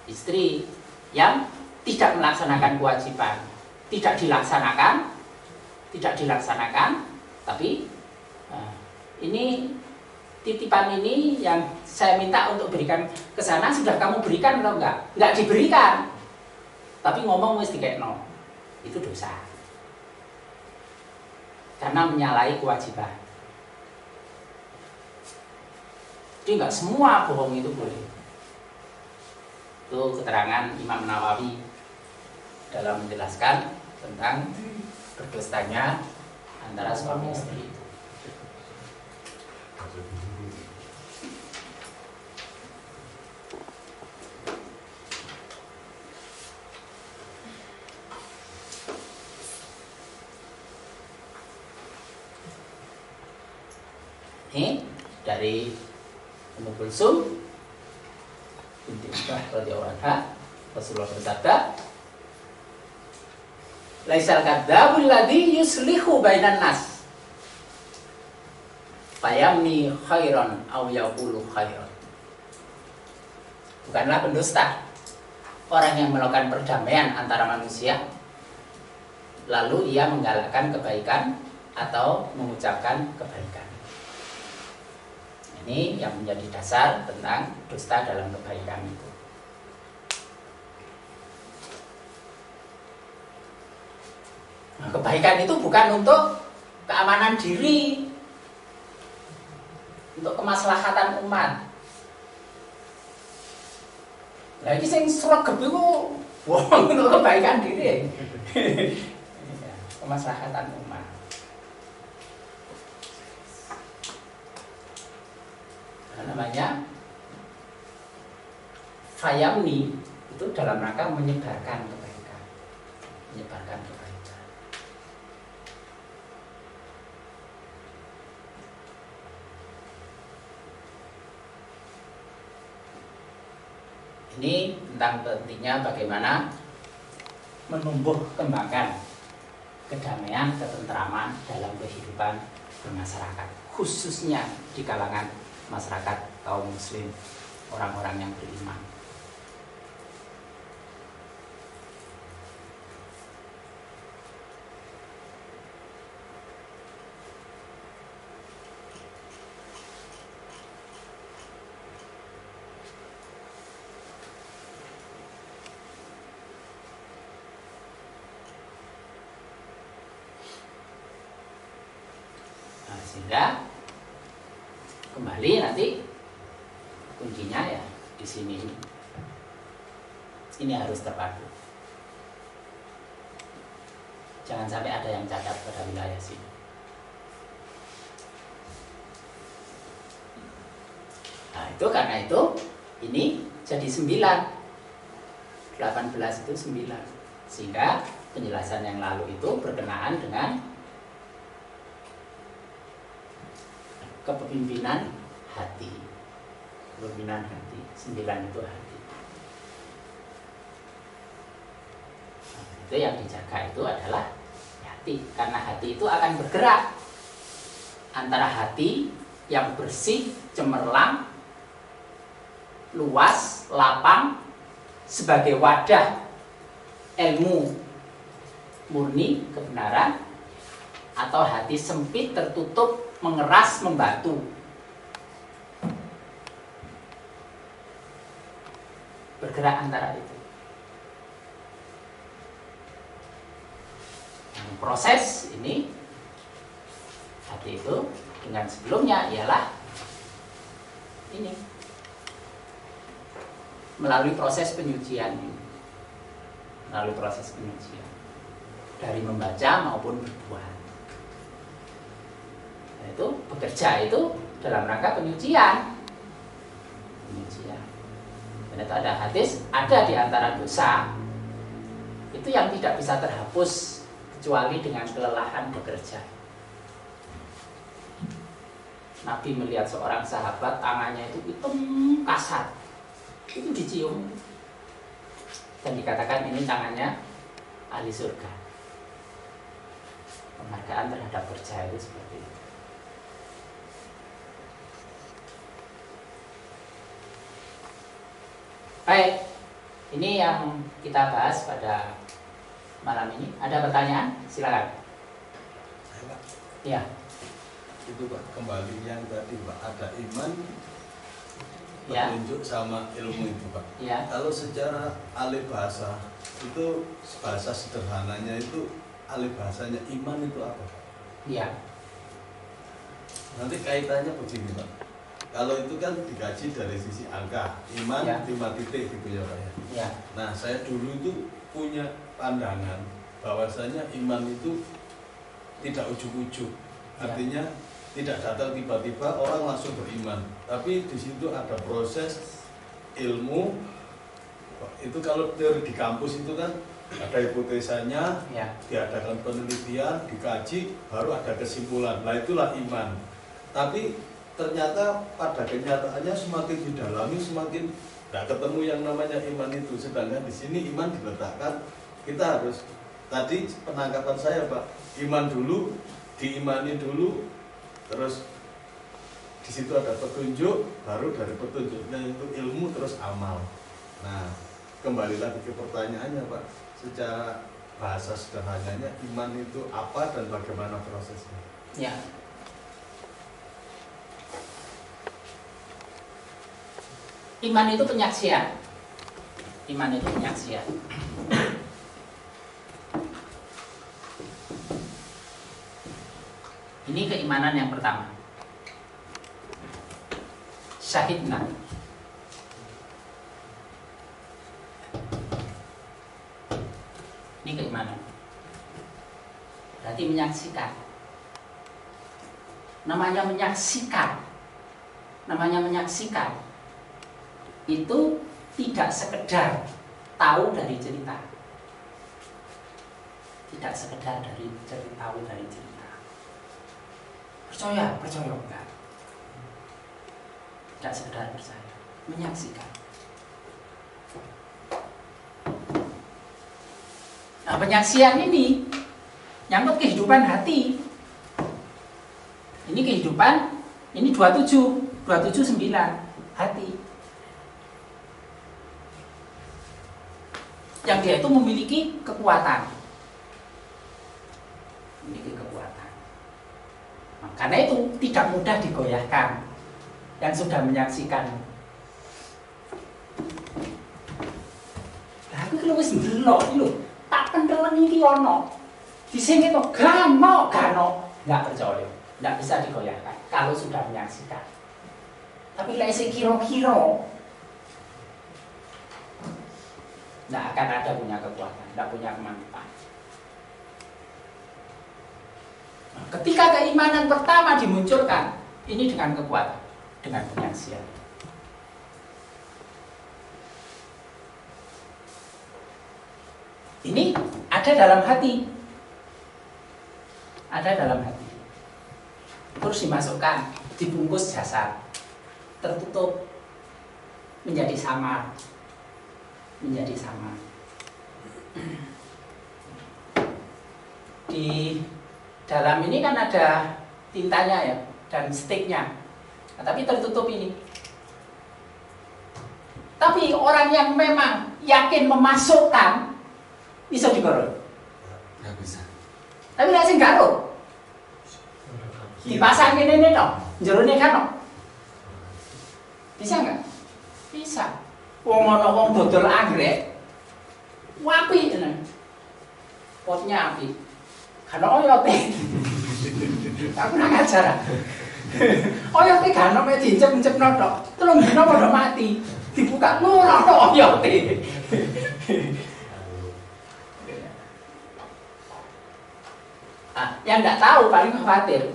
istri yang tidak melaksanakan kewajiban, tidak dilaksanakan, tapi ini titipan ini yang saya minta untuk berikan ke sana sudah kamu berikan atau enggak? Enggak diberikan, tapi ngomong wis dikekno, itu dosa, karena menyalahi kewajiban. Jadi enggak semua bohong itu boleh. Itu keterangan Imam Nawawi dalam menjelaskan tentang berdustanya antara suami istri itu. Ini dari Ummu Kulsum binti Uqbah radhiyallahu anha, Rasulullah bersabda, laisal kadzabul ladzi yuslihu bainan nas fayamni khairan aw yaqulu khairan. Bukanlah pendusta orang yang melakukan perdamaian antara manusia lalu ia menggalakkan kebaikan atau mengucapkan kebaikan. Ini yang menjadi dasar tentang dusta dalam kebaikan itu. Nah, kebaikan itu bukan untuk keamanan diri, untuk kemaslahatan umat. Lagi sing sregep iku wong untuk kebaikan diri. Kemaslahatan umat. Namanya fayamni itu dalam rangka menyebarkan kebaikan, Ini tentang pentingnya bagaimana menumbuh kembangkan kedamaian, ketentraman dalam kehidupan bermasyarakat, khususnya di kalangan masyarakat kaum muslim, orang-orang yang beriman. Nah, sehingga kembali nanti kuncinya ya di sini. Ini harus terpadu. Jangan sampai ada yang cacat pada wilayah sini. Nah, itu karena itu ini jadi 9. 18 itu 9. Sehingga penjelasan yang lalu itu berkenaan dengan kepemimpinan hati. Kepemimpinan hati. 9 itu hati. Nah, itu yang dijaga itu adalah hati. hati, karena hati itu akan bergerak antara hati yang bersih, cemerlang, luas, lapang sebagai wadah ilmu murni kebenaran, atau hati sempit, tertutup, mengeras, membatu. Bergerak antara itu. Nah, proses ini hati itu dengan sebelumnya ialah ini, melalui proses penyucian ini. Melalui proses penyucian dari membaca maupun berbuat. Nah, itu bekerja itu dalam rangka penyucian. Penyucian. Dan itu ada hadis, ada di antara dosa itu yang tidak bisa terhapus kecuali dengan kelelahan bekerja. Nabi melihat seorang sahabat tangannya itu hitam kasar, itu dicium dan dikatakan ini tangannya ahli surga. Penghargaan terhadap kerja itu seperti itu. Baik, ini yang kita bahas pada malam ini. Ada pertanyaan? Silakan. Ya. Itu Pak, kembali yang tadi Pak, ada iman, Ya. petunjuk sama ilmu itu Pak. Ya. Kalau secara alih bahasa itu, bahasa sederhananya itu, alih bahasanya iman itu apa Pak? Ya. Nanti kaitannya begini Pak, kalau itu kan dikaji dari sisi angka, iman Ya. 5 titik gitu ya Pak ya. Ya. Nah saya dulu itu punya pandangan bahwasanya iman itu tidak ujuk-ujuk, artinya tidak datang tiba-tiba orang langsung beriman, tapi di situ ada proses ilmu. Itu kalau teori di kampus itu kan ada hipotesanya, Ya. diadakan penelitian, dikaji, baru ada kesimpulan. Nah itulah iman. Tapi ternyata pada kenyataannya semakin didalami semakin tidak ketemu yang namanya iman itu. Sedangkan di sini iman diletakkan, kita harus, tadi penangkapan saya Pak, iman dulu, diimani dulu, terus di situ ada petunjuk, baru dari petunjuknya itu ilmu, terus amal. Nah, kembali lagi ke pertanyaannya Pak, secara bahasa sederhananya iman itu apa dan bagaimana prosesnya? Ya. Iman itu penyaksian. Iman itu penyaksian. Ini keimanan yang pertama. Syahidna. Ini keimanan. Berarti menyaksikan. Namanya menyaksikan. Namanya menyaksikan. Itu tidak sekedar tahu dari cerita. Tidak sekedar dari cerita, tahu dari cerita. Percaya enggak. Tidak sekedar percaya, menyaksikan. Nah, penyaksian ini nyangkut kehidupan hati. Ini kehidupan, ini 279 hati. Yang dia itu memiliki kekuatan. Memiliki kekuatan. Nah, karena itu tidak mudah digoyahkan. Yang sudah menyaksikan. Lah aku kalau wis ndelok iki lho, tak penteleng iki ono. Di sini to gano. Enggak percaya. Enggak bisa digoyahkan kalau sudah menyaksikan. Tapi lek sing kira-kira tidak akan ada punya kekuatan, tidak punya kemampuan. Nah, ketika keimanan pertama dimunculkan, ini dengan kekuatan, dengan penyaksian. Ini ada dalam hati, ada dalam hati. Terus dimasukkan, dibungkus jasad, tertutup, menjadi samar. Menjadi sama. di dalam ini kan ada tintanya ya dan sticknya, nah, tapi tertutup ini. Tapi orang yang memang yakin memasukkan bisa juga roh. Nggak bisa. Tapi nggak sih nggak roh. Dipasang ini toh, jerone kan toh. Bisa nggak? Bisa. Wong ana wong dodol anggrek, wapi tenan. Potnya api. Kan oyote. Aku nang ajar. Oyote kan nek diincep-incepno tok. Telung dina padha mati. Dibuka ora ono oyote. Ah, yang enggak tahu paling khawatir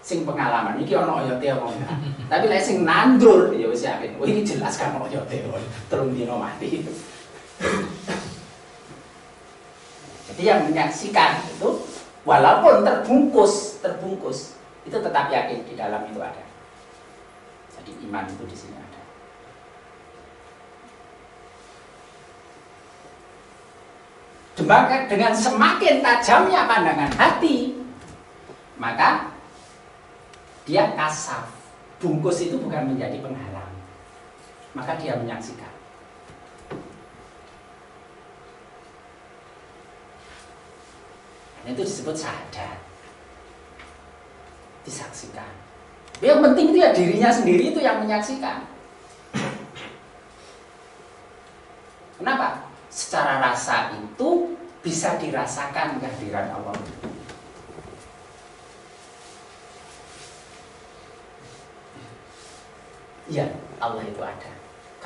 sing pengalaman iki ono oyote apa enggak. Tapi lek sing nandur ya wis yakin. Oh ini jelas kan oyote. Telung dina mati. Jadi yang menyaksikan itu walaupun terbungkus itu tetap yakin di dalam itu ada. Jadi iman itu di sini ada. Dengan semakin tajamnya pandangan hati, maka dia kasaf. Bungkus itu bukan menjadi penghalang, maka dia menyaksikan. Itu disebut syahadat, disaksikan. Yang penting itu ya dirinya sendiri itu yang menyaksikan. Kenapa? Secara rasa itu bisa dirasakan kehadiran Allah. Iya, Allah itu ada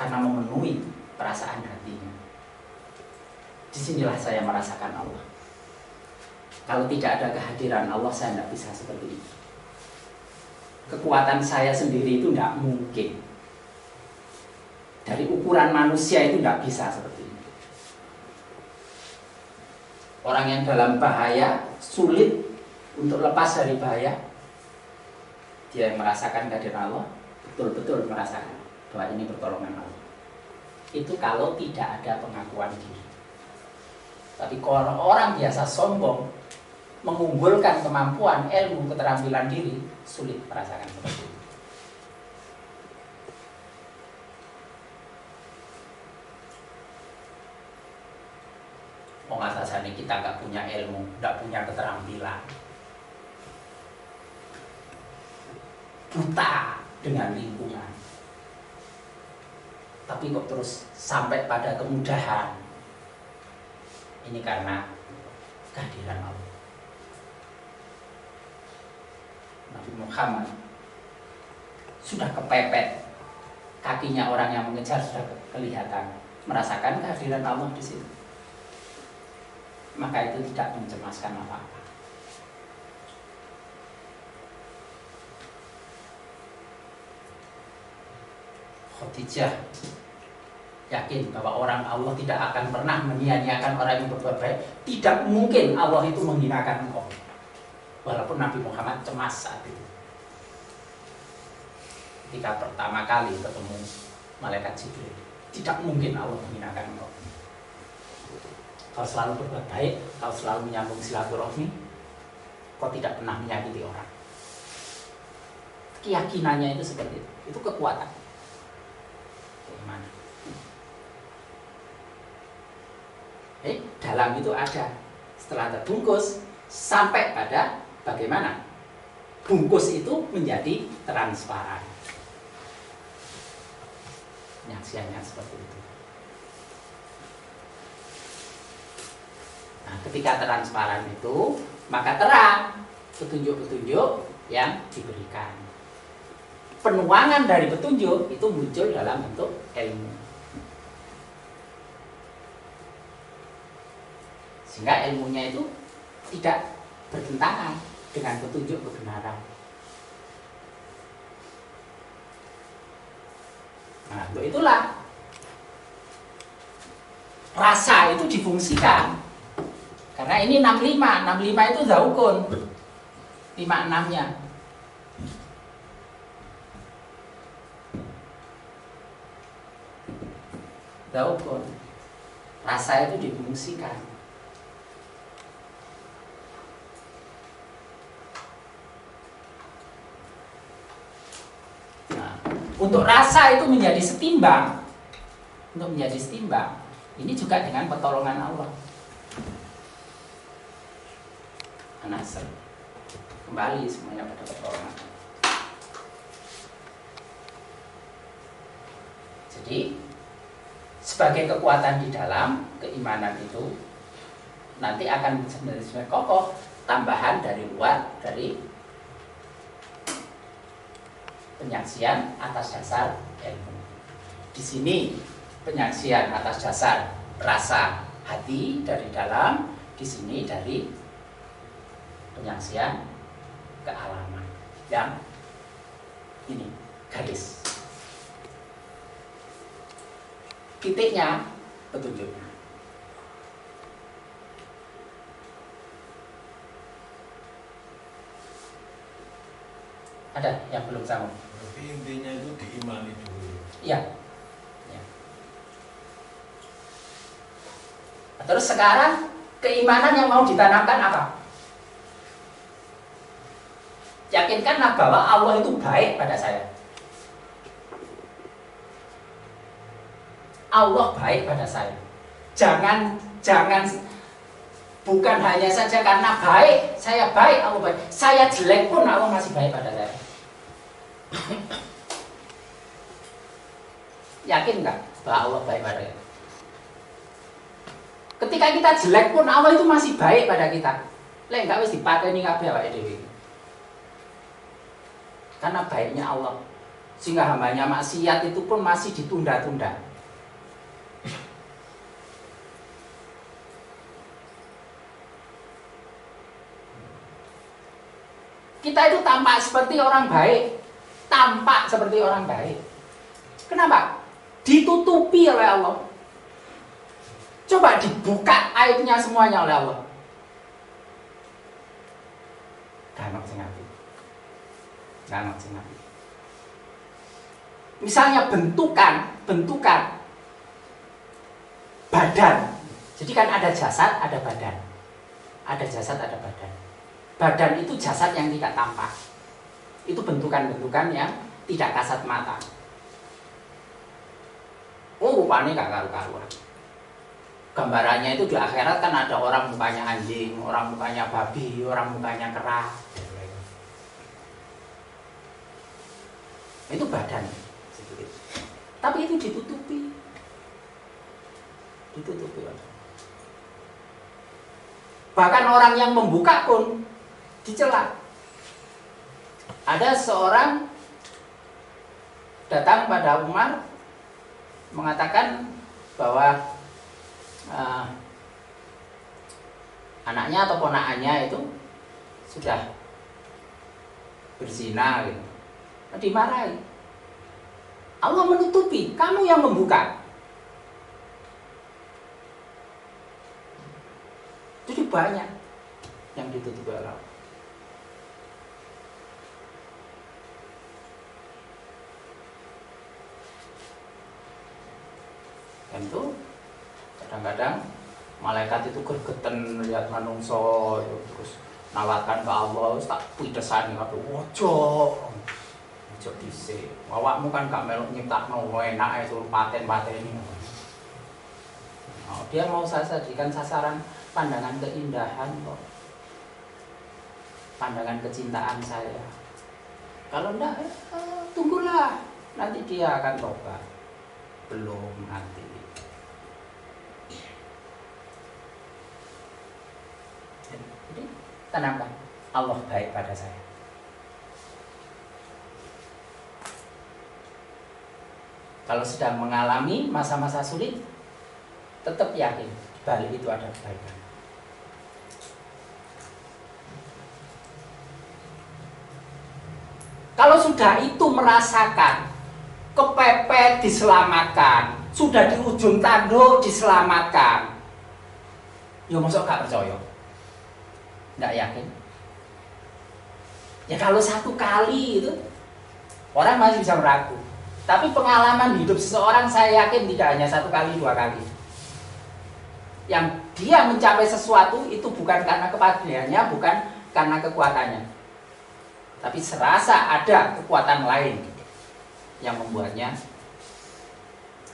karena memenuhi perasaan hatinya. Disinilah saya merasakan Allah. Kalau tidak ada kehadiran Allah, saya tidak bisa seperti itu. Kekuatan saya sendiri itu tidak mungkin. Dari ukuran manusia itu tidak bisa seperti itu. Orang yang dalam bahaya, sulit untuk lepas dari bahaya, dia yang merasakan kehadiran Allah, betul-betul merasakan bahwa ini pertolongan Allah. Itu kalau tidak ada pengakuan diri. Tapi kalau orang biasa sombong, mengunggulkan kemampuan, ilmu, keterampilan diri, sulit merasakan seperti itu. Mengatasani kita nggak punya ilmu, nggak punya keterampilan, buta dengan lingkungan, tapi kok terus sampai pada kemudahan. Ini karena kehadiran Allah. Nabi Muhammad sudah kepepet, kakinya orang yang mengejar sudah kelihatan, merasakan kehadiran Allah di situ. Maka itu tidak mencemaskan apa-apa. Khadijah yakin bahwa orang Allah tidak akan pernah menyia-nyiakan orang yang berbuat baik. Tidak mungkin Allah itu menghinakan engkau. Walaupun Nabi Muhammad cemas saat itu. Ketika pertama kali ketemu malaikat Jibril, tidak mungkin Allah menghinakan engkau. Kau selalu berbuat baik, kau selalu menyambung silaturahmi, kau tidak pernah menyakiti orang. Keyakinannya itu seperti itu kekuatan. Bagaimana? Dalam itu ada, setelah terbungkus sampai pada bagaimana bungkus itu menjadi transparan. Penyaksiannya seperti itu. Nah, ketika transparan itu, maka terang petunjuk-petunjuk yang diberikan. Penuangan dari petunjuk itu muncul dalam bentuk ilmu. Sehingga ilmunya itu tidak bertentangan dengan petunjuk kebenaran. Nah, untuk itulah rasa itu difungsikan. Karena ini 65 itu zaukun. 56-nya. Zaukun. Rasa itu difungsikan. Untuk rasa itu menjadi setimbang. Untuk menjadi setimbang. Ini juga dengan pertolongan Allah. An-Nasr. Kembali semuanya pada pertolongan. Jadi sebagai kekuatan di dalam keimanan itu nanti akan sebenarnya kokoh, tambahan dari luar, dari penyaksian atas dasar ilmu. Di sini penyaksian atas dasar rasa hati dari dalam, di sini dari penyaksian kealaman. Yang ini garis. Titiknya petunjuknya. Ada yang belum sama? Berarti intinya itu diimani dulu. Iya. Ya. Terus sekarang keimanan yang mau ditanamkan apa? Yakinkanlah bahwa Allah itu baik pada saya. Allah baik pada saya. Jangan bukan hanya saja karena baik, saya baik, Allah baik. Saya jelek pun Allah masih baik pada saya. Yakin nggak bahwa Allah baik pada kita? Ketika kita jelek pun Allah itu masih baik pada kita. Lek nggak wis dipateni kabeh awake dhewe. Karena baiknya Allah, sehingga hambanya maksiat itu pun masih ditunda-tunda. Kita itu tampak seperti orang baik, tampak seperti orang baik. Kenapa? Ditutupi oleh Allah. Coba dibuka aibnya semuanya oleh Allah. Ganak sing apik. Ganak sing apik. Misalnya bentukan badan. Jadi kan ada jasad, ada badan. Ada jasad, ada badan. Badan itu jasad yang tidak tampak. Itu bentukan-bentukan yang tidak kasat mata. Oh, rupanya gak karu-karuan. Gambarannya itu di akhirat kan ada orang mukanya anjing, orang mukanya babi, orang mukanya kera. Itu badan. Tapi itu ditutupi. Ditutupi. Bahkan orang yang membuka pun dicela. Ada seorang datang pada Umar mengatakan bahwa anaknya atau ponakannya itu sudah berzina gitu. Dimarahi. Allah menutupi, kamu yang membuka. Jadi banyak yang ditutupi Allah. Tentu kadang-kadang malaikat itu gergeten lihat manungso terus nawarkan ke Allah, tak pidesani kabeh ojo dhisik. Awakmu kan gak melok nyiptakno enake suruh paten-pateni. Oh, dia mau saya jadikan sasaran pandangan keindahan kok. Pandangan kecintaan saya. Kalau enggak, tunggulah, nanti dia akan tobat. Belum nanti. Jadi tanamkan Allah baik pada saya. Kalau sedang mengalami masa-masa sulit, tetap yakin di balik itu ada kebaikan. Kalau sudah itu merasakan kepepet diselamatkan, sudah di ujung tanduk diselamatkan, ya masuk gak percaya? Nggak yakin? Ya kalau satu kali itu orang masih bisa meragu. Tapi pengalaman hidup seseorang saya yakin tidak hanya satu kali, dua kali. Yang dia mencapai sesuatu itu bukan karena kepastiannya, bukan karena kekuatannya, tapi serasa ada kekuatan lain yang membuatnya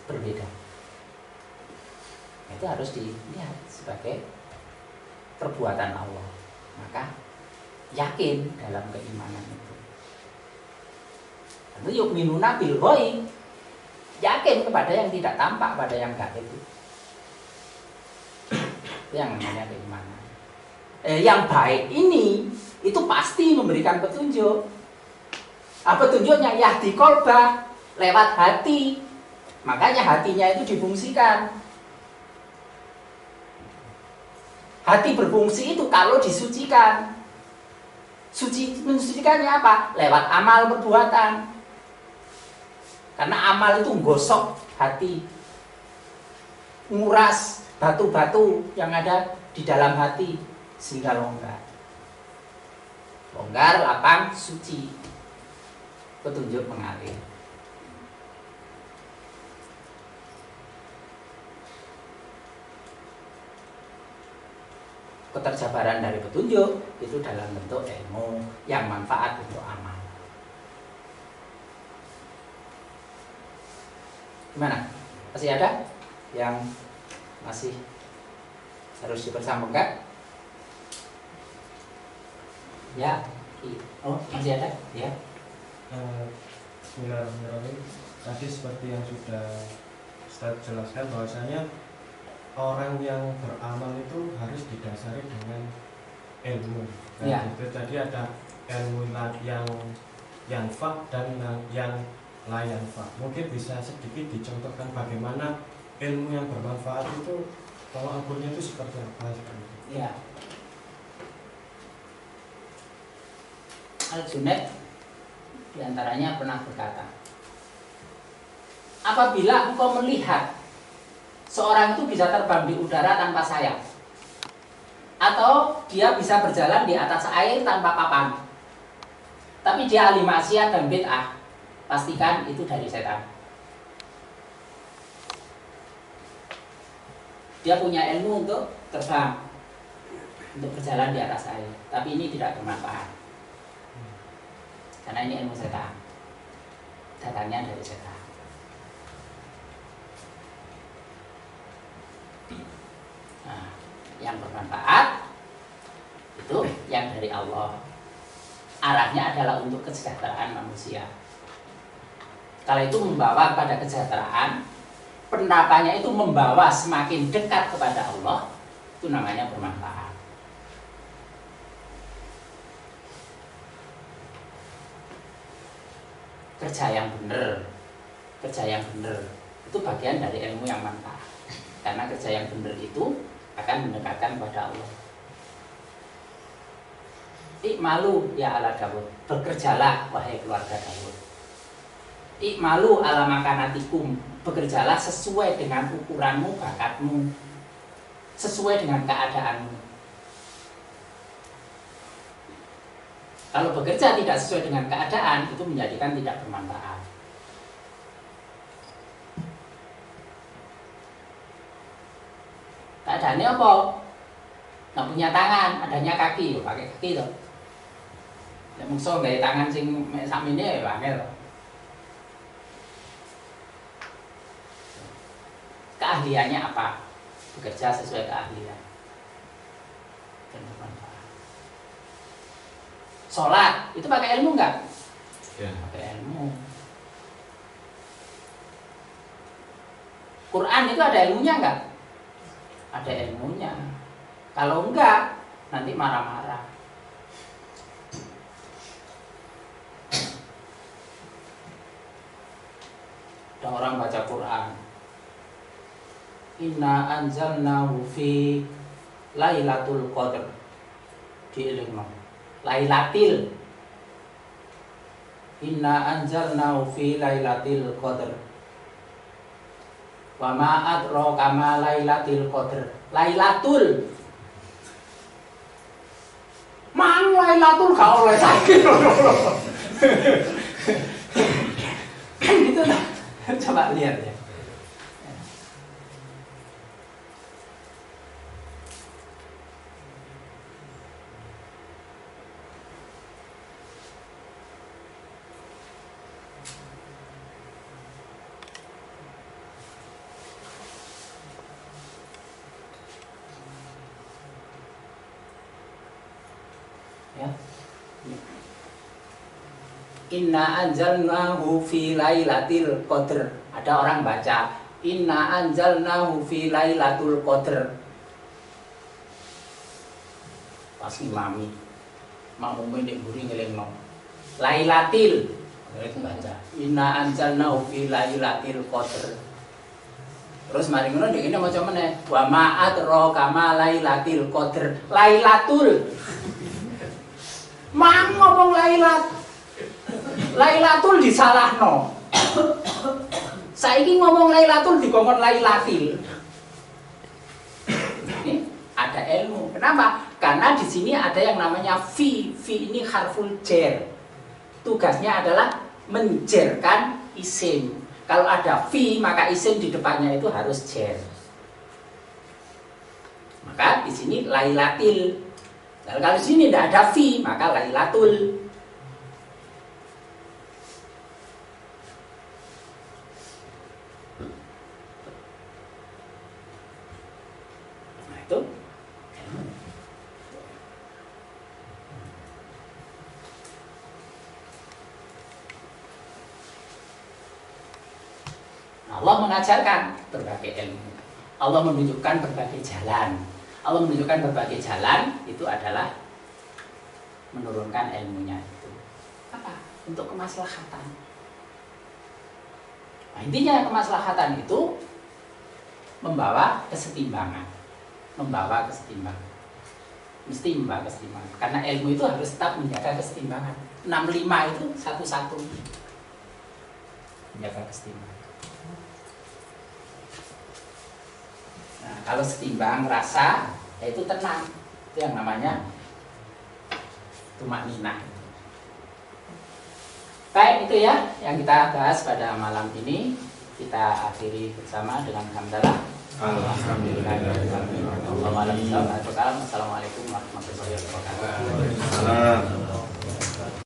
berbeda. Itu harus dilihat sebagai perbuatan Allah. Maka yakin dalam keimanan itu. Itu yu'minuna bil ghaib, yakin kepada yang tidak tampak, pada yang gaib itu. Itu yang namanya keimanan. Yang baik ini itu pasti memberikan petunjuk. Petunjuknya yahdi qalbah, lewat hati. Makanya hatinya itu difungsikan. Hati berfungsi itu kalau disucikan. Mensucikannya apa? Lewat amal perbuatan. Karena amal itu gosok hati, nguras batu-batu yang ada di dalam hati sehingga longgar, lapang, suci, petunjuk mengalir. Keterjabaran dari petunjuk itu dalam bentuk ilmu yang manfaat untuk amal. Gimana? Masih ada yang masih harus dipersambungkan? Ya. Oh, masih ada? Ya. Bismillahirrahmanirrahim. Tadi seperti yang sudah Ustaz jelaskan bahwasanya orang yang beramal itu harus didasari dengan ilmu. Ya. Itu tadi ada ilmu yang yanfa dan yang la yanfa. Mungkin bisa sedikit dicontohkan bagaimana ilmu yang bermanfaat itu tolak ukurnya itu seperti apa? Ya. Al-Junaid diantaranya pernah berkata, apabila engkau melihat seorang itu bisa terbang di udara tanpa sayap, atau dia bisa berjalan di atas air tanpa papan, tapi dia ahli maksiat dan bid'ah, pastikan itu dari setan. Dia punya ilmu untuk terbang, untuk berjalan di atas air, tapi ini tidak bermanfaat. Karena ini ilmu setan, datangnya dari setan. Nah, yang bermanfaat itu yang dari Allah. Arahnya adalah untuk kesejahteraan manusia. Kalau itu membawa kepada kesejahteraan, penerapannya itu membawa semakin dekat kepada Allah, itu namanya bermanfaat. Kerja yang benar itu bagian dari ilmu yang manfaat. Karena kerja yang benar itu akan mendekatkan kepada Allah. Ikmalu ya ala Daud, bekerjalah wahai keluarga Daud. Ikmalu ala makanatikum, bekerjalah sesuai dengan ukuranmu, bakatmu, sesuai dengan keadaanmu. Kalau bekerja tidak sesuai dengan keadaan, itu menjadikan tidak bermanfaat. Keadaannya apa? Nggak punya tangan, adanya kaki, pakai kaki tuh. Ya musuh nggak tangan sing samine ya bangel. Keahliannya apa? Bekerja sesuai keahlian. Dan bermanfaat. Sholat itu pakai ilmu nggak? Ya. Pakai ilmu. Quran itu ada ilmunya nggak? Ada ilmunya. Kalau enggak, nanti marah-marah. Ada orang baca Quran. Inna anzalnahu fi Lailatul Qadr. Dielingno. Lailatil. Inna anzalnahu fi Lailatul Qadr. Wa ma adraka ma Lailatul Qadr. Lailatul. Mang Lailatul gak oleh sakit. Gitu lah. Coba lihat ya. Inna anzalnahu fi lailatul qadr. Ada orang baca Inna anzalnahu fi lailatul qadr. Pas ngimami makmume nek mburi ngelingno lailatil. Itu baca Inna anzalnahu fi lailatul qadr. Terus mari ngono ndek kene maca meneh wa ma adraka ma lailatul qadr. Lailatul. Mang ngomong Lailatul disalahno. Saiki ngomong Lailatul dikongkon Lailatil. Ini ada ilmu. Kenapa? Karena di sini ada yang namanya fi. Fi ini harful jar. Tugasnya adalah menjerkan isim. Kalau ada fi, maka isim di depannya itu harus jar. Maka di sini Lailatil. Kalau di sini tidak ada fi, maka Lailatul. Nah itu. Allah mengajarkan berbagai ilmu. Allah menunjukkan berbagai jalan. Allah menunjukkan berbagai jalan itu adalah menurunkan ilmunya itu. Apa? Untuk kemaslahatan. Nah, intinya kemaslahatan itu membawa kesetimbangan. Membawa kesetimbangan. Mesti membawa kesetimbangan. Karena ilmu itu harus tetap menjaga kesetimbangan. 65 itu satu-satu. Menjaga kesetimbangan. Nah, kalau setimbang rasa, yaitu tenang. Itu yang namanya tumakninah. Baik, itu ya yang kita bahas pada malam ini. Kita akhiri bersama dengan hamdalah. Alhamdulillah. Assalamualaikum warahmatullahi wabarakatuh.